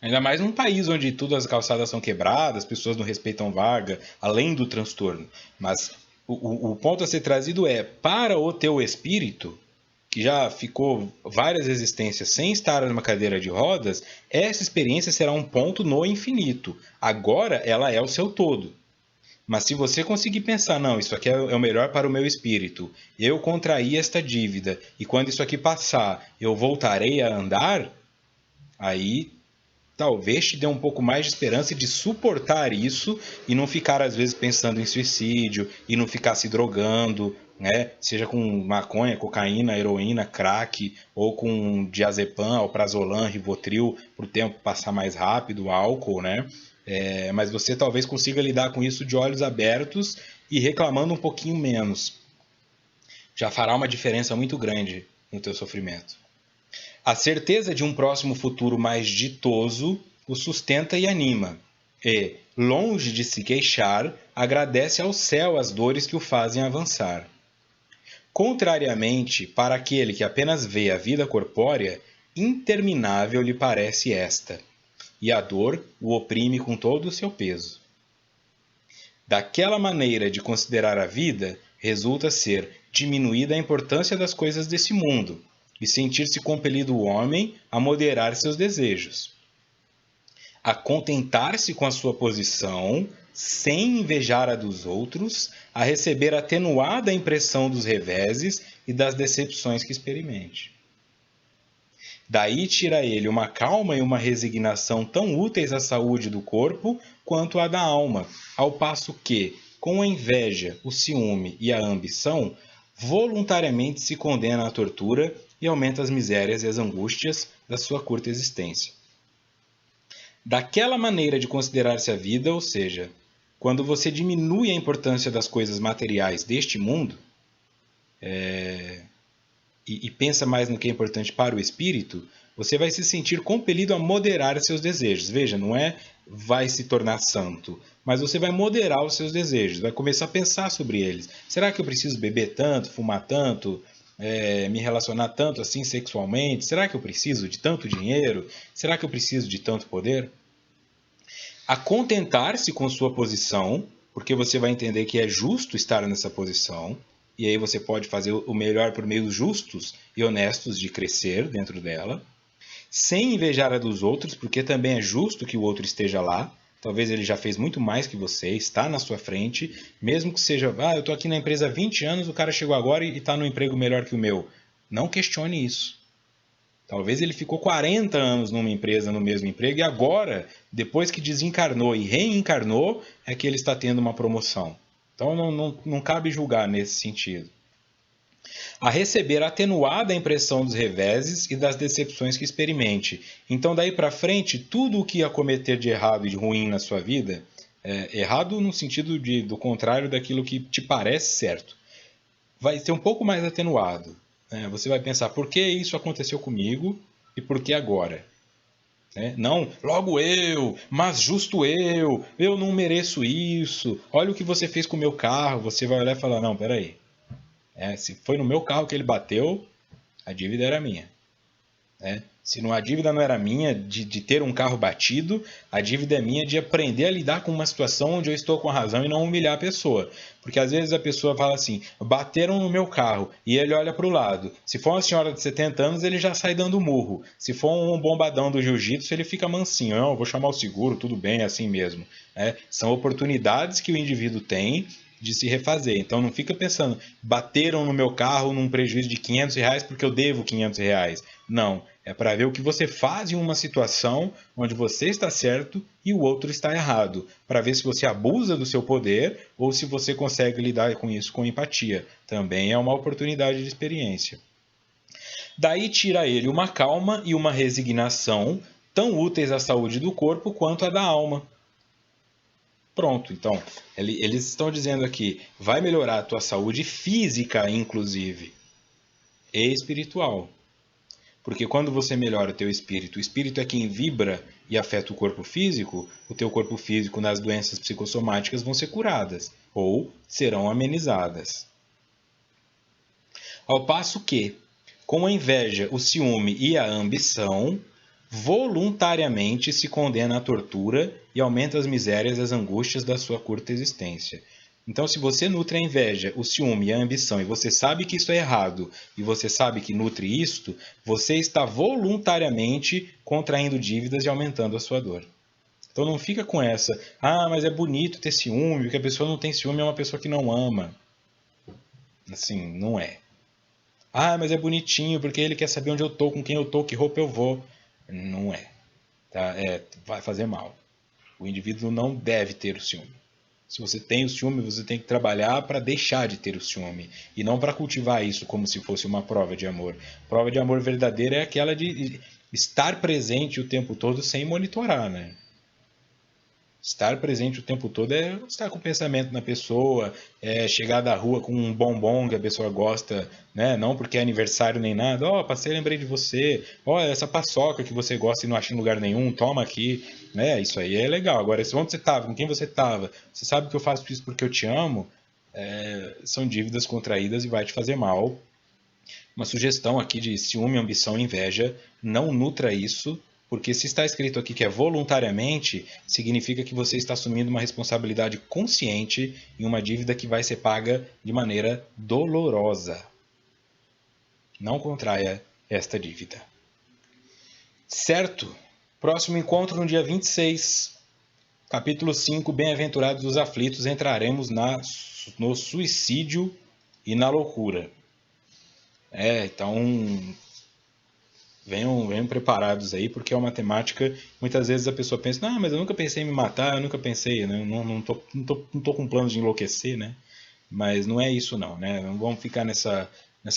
Ainda mais num país onde todas as calçadas são quebradas, as pessoas não respeitam vaga, além do transtorno. Mas o ponto a ser trazido é, para o teu espírito, que já ficou várias existências sem estar numa cadeira de rodas, essa experiência será um ponto no infinito. Agora ela é o seu todo. Mas se você conseguir pensar, não, isso aqui é o melhor para o meu espírito, eu contraí esta dívida, e quando isso aqui passar, eu voltarei a andar, aí talvez te dê um pouco mais de esperança de suportar isso e não ficar, às vezes, pensando em suicídio e não ficar se drogando, né? Seja com maconha, cocaína, heroína, crack, ou com diazepam, alprazolam, rivotril, para o tempo passar mais rápido, álcool, né? Mas você talvez consiga lidar com isso de olhos abertos e reclamando um pouquinho menos. Já fará uma diferença muito grande no teu sofrimento. A certeza de um próximo futuro mais ditoso o sustenta e anima. E, longe de se queixar, agradece ao céu as dores que o fazem avançar. Contrariamente, para aquele que apenas vê a vida corpórea, interminável lhe parece esta, e a dor o oprime com todo o seu peso. Daquela maneira de considerar a vida, resulta ser diminuída a importância das coisas desse mundo, e sentir-se compelido o homem a moderar seus desejos, a contentar-se com a sua posição, sem invejar a dos outros, a receber atenuada a impressão dos reveses e das decepções que experimente. Daí tira ele uma calma e uma resignação tão úteis à saúde do corpo quanto à da alma, ao passo que, com a inveja, o ciúme e a ambição, voluntariamente se condena à tortura e aumenta as misérias e as angústias da sua curta existência. Daquela maneira de considerar-se a vida, ou seja, quando você diminui a importância das coisas materiais deste mundo, e pensa mais no que é importante para o espírito, você vai se sentir compelido a moderar seus desejos. Veja, não é vai se tornar santo, mas você vai moderar os seus desejos, vai começar a pensar sobre eles. Será que eu preciso beber tanto, fumar tanto, me relacionar tanto assim sexualmente? Será que eu preciso de tanto dinheiro? Será que eu preciso de tanto poder? A contentar-se com sua posição, porque você vai entender que é justo estar nessa posição, e aí você pode fazer o melhor por meios justos e honestos de crescer dentro dela, sem invejar a dos outros, porque também é justo que o outro esteja lá. Talvez ele já fez muito mais que você, está na sua frente, mesmo que seja, eu estou aqui na empresa há 20 anos, o cara chegou agora e está no emprego melhor que o meu. Não questione isso. Talvez ele ficou 40 anos numa empresa, no mesmo emprego, e agora, depois que desencarnou e reencarnou, é que ele está tendo uma promoção. Então não cabe julgar nesse sentido. A receber atenuada a impressão dos reveses e das decepções que experimente. Então, daí para frente, tudo o que ia cometer de errado e de ruim na sua vida, errado no sentido do contrário daquilo que te parece certo, vai ser um pouco mais atenuado. Você vai pensar, por que isso aconteceu comigo e por que agora? Não, logo eu, mas justo eu não mereço isso, olha o que você fez com o meu carro. Você vai olhar e falar, não, peraí, se foi no meu carro que ele bateu, a dívida era minha. Se a dívida não era minha de ter um carro batido, a dívida é minha de aprender a lidar com uma situação onde eu estou com a razão e não humilhar a pessoa. Porque às vezes a pessoa fala assim, bateram no meu carro, e ele olha para o lado. Se for uma senhora de 70 anos, ele já sai dando murro. Se for um bombadão do jiu-jitsu, ele fica mansinho. Não, eu vou chamar o seguro, tudo bem, é assim mesmo. São oportunidades que o indivíduo tem de se refazer. Então não fica pensando, bateram no meu carro num prejuízo de R$ 500 porque eu devo R$ 500. Não, é para ver o que você faz em uma situação onde você está certo e o outro está errado, para ver se você abusa do seu poder ou se você consegue lidar com isso com empatia. Também é uma oportunidade de experiência. Daí tira ele uma calma e uma resignação tão úteis à saúde do corpo quanto à da alma. Pronto, então, eles estão dizendo aqui, vai melhorar a tua saúde física, inclusive, e espiritual. Porque quando você melhora o teu espírito, o espírito é quem vibra e afeta o corpo físico, o teu corpo físico nas doenças psicossomáticas vão ser curadas ou serão amenizadas. Ao passo que, com a inveja, o ciúme e a ambição, voluntariamente se condena à tortura e aumenta as misérias e as angústias da sua curta existência. Então, se você nutre a inveja, o ciúme e a ambição, e você sabe que isso é errado, e você sabe que nutre isto, você está voluntariamente contraindo dívidas e aumentando a sua dor. Então não fica com essa, mas é bonito ter ciúme, porque a pessoa não tem ciúme é uma pessoa que não ama. Assim, não é. Mas é bonitinho, porque ele quer saber onde eu tô, com quem eu tô, que roupa eu vou. Não é. Tá? Vai fazer mal. O indivíduo não deve ter o ciúme. Se você tem o ciúme, você tem que trabalhar para deixar de ter o ciúme e não para cultivar isso como se fosse uma prova de amor. Prova de amor verdadeira é aquela de estar presente o tempo todo sem monitorar, né? Estar presente o tempo todo é estar com o pensamento na pessoa, é chegar da rua com um bombom que a pessoa gosta, né? Não porque é aniversário nem nada. Ó, passei, lembrei de você. Ó, essa paçoca que você gosta e não acha em lugar nenhum, toma aqui. Né? Isso aí é legal. Agora, onde você estava, com quem você estava, você sabe que eu faço isso porque eu te amo, são dívidas contraídas e vai te fazer mal. Uma sugestão aqui de ciúme, ambição e inveja, não nutra isso, porque se está escrito aqui que é voluntariamente, significa que você está assumindo uma responsabilidade consciente em uma dívida que vai ser paga de maneira dolorosa. Não contraia esta dívida. Certo? Próximo encontro no dia 26, capítulo 5, Bem-aventurados os aflitos, entraremos no suicídio e na loucura. Então venham preparados aí, porque é uma temática, muitas vezes a pessoa pensa, não, mas eu nunca pensei em me matar, eu nunca pensei, né? Não tô com planos de enlouquecer, né? Mas não é isso não, né? Não vamos ficar nessa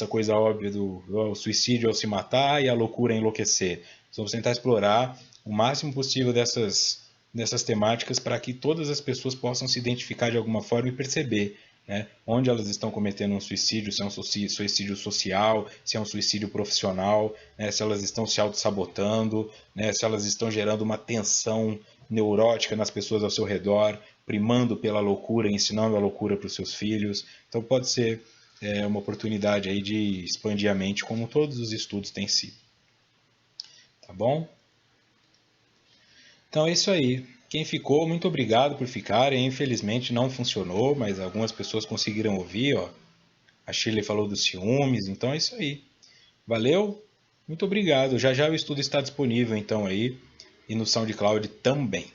coisa óbvia do o suicídio ao se matar e a loucura é enlouquecer. Vamos tentar explorar o máximo possível dessas temáticas para que todas as pessoas possam se identificar de alguma forma e perceber, né, onde elas estão cometendo um suicídio, se é um suicídio social, se é um suicídio profissional, né, se elas estão se auto-sabotando, né, se elas estão gerando uma tensão neurótica nas pessoas ao seu redor, primando pela loucura, ensinando a loucura para os seus filhos. Então pode ser uma oportunidade aí de expandir a mente, como todos os estudos têm sido. Tá bom? Então é isso aí. Quem ficou, muito obrigado por ficarem. Infelizmente não funcionou, mas algumas pessoas conseguiram ouvir. Ó. A Shirley falou dos ciúmes, então é isso aí. Valeu? Muito obrigado. Já já o estudo está disponível então aí e no SoundCloud também.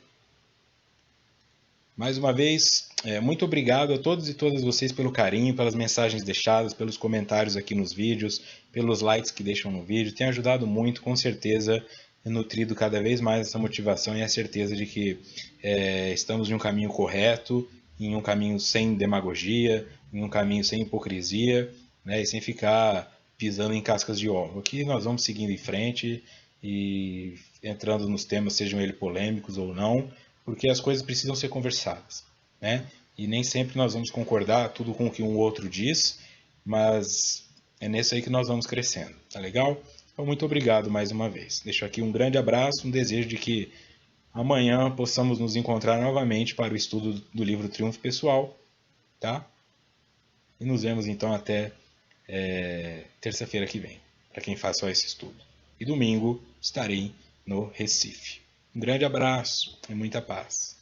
Mais uma vez, muito obrigado a todos e todas vocês pelo carinho, pelas mensagens deixadas, pelos comentários aqui nos vídeos, pelos likes que deixam no vídeo. Tem ajudado muito, com certeza, nutrido cada vez mais essa motivação e a certeza de que estamos em um caminho correto, em um caminho sem demagogia, em um caminho sem hipocrisia, né, e sem ficar pisando em cascas de ovo. Aqui nós vamos seguindo em frente e entrando nos temas, sejam eles polêmicos ou não, porque as coisas precisam ser conversadas, né? E nem sempre nós vamos concordar tudo com o que um outro diz, mas é nesse aí que nós vamos crescendo, tá legal? Então, muito obrigado mais uma vez. Deixo aqui um grande abraço, um desejo de que amanhã possamos nos encontrar novamente para o estudo do livro Triunfo Pessoal, tá? E nos vemos então até terça-feira que vem, para quem faz só esse estudo. E domingo estarei no Recife. Um grande abraço e muita paz.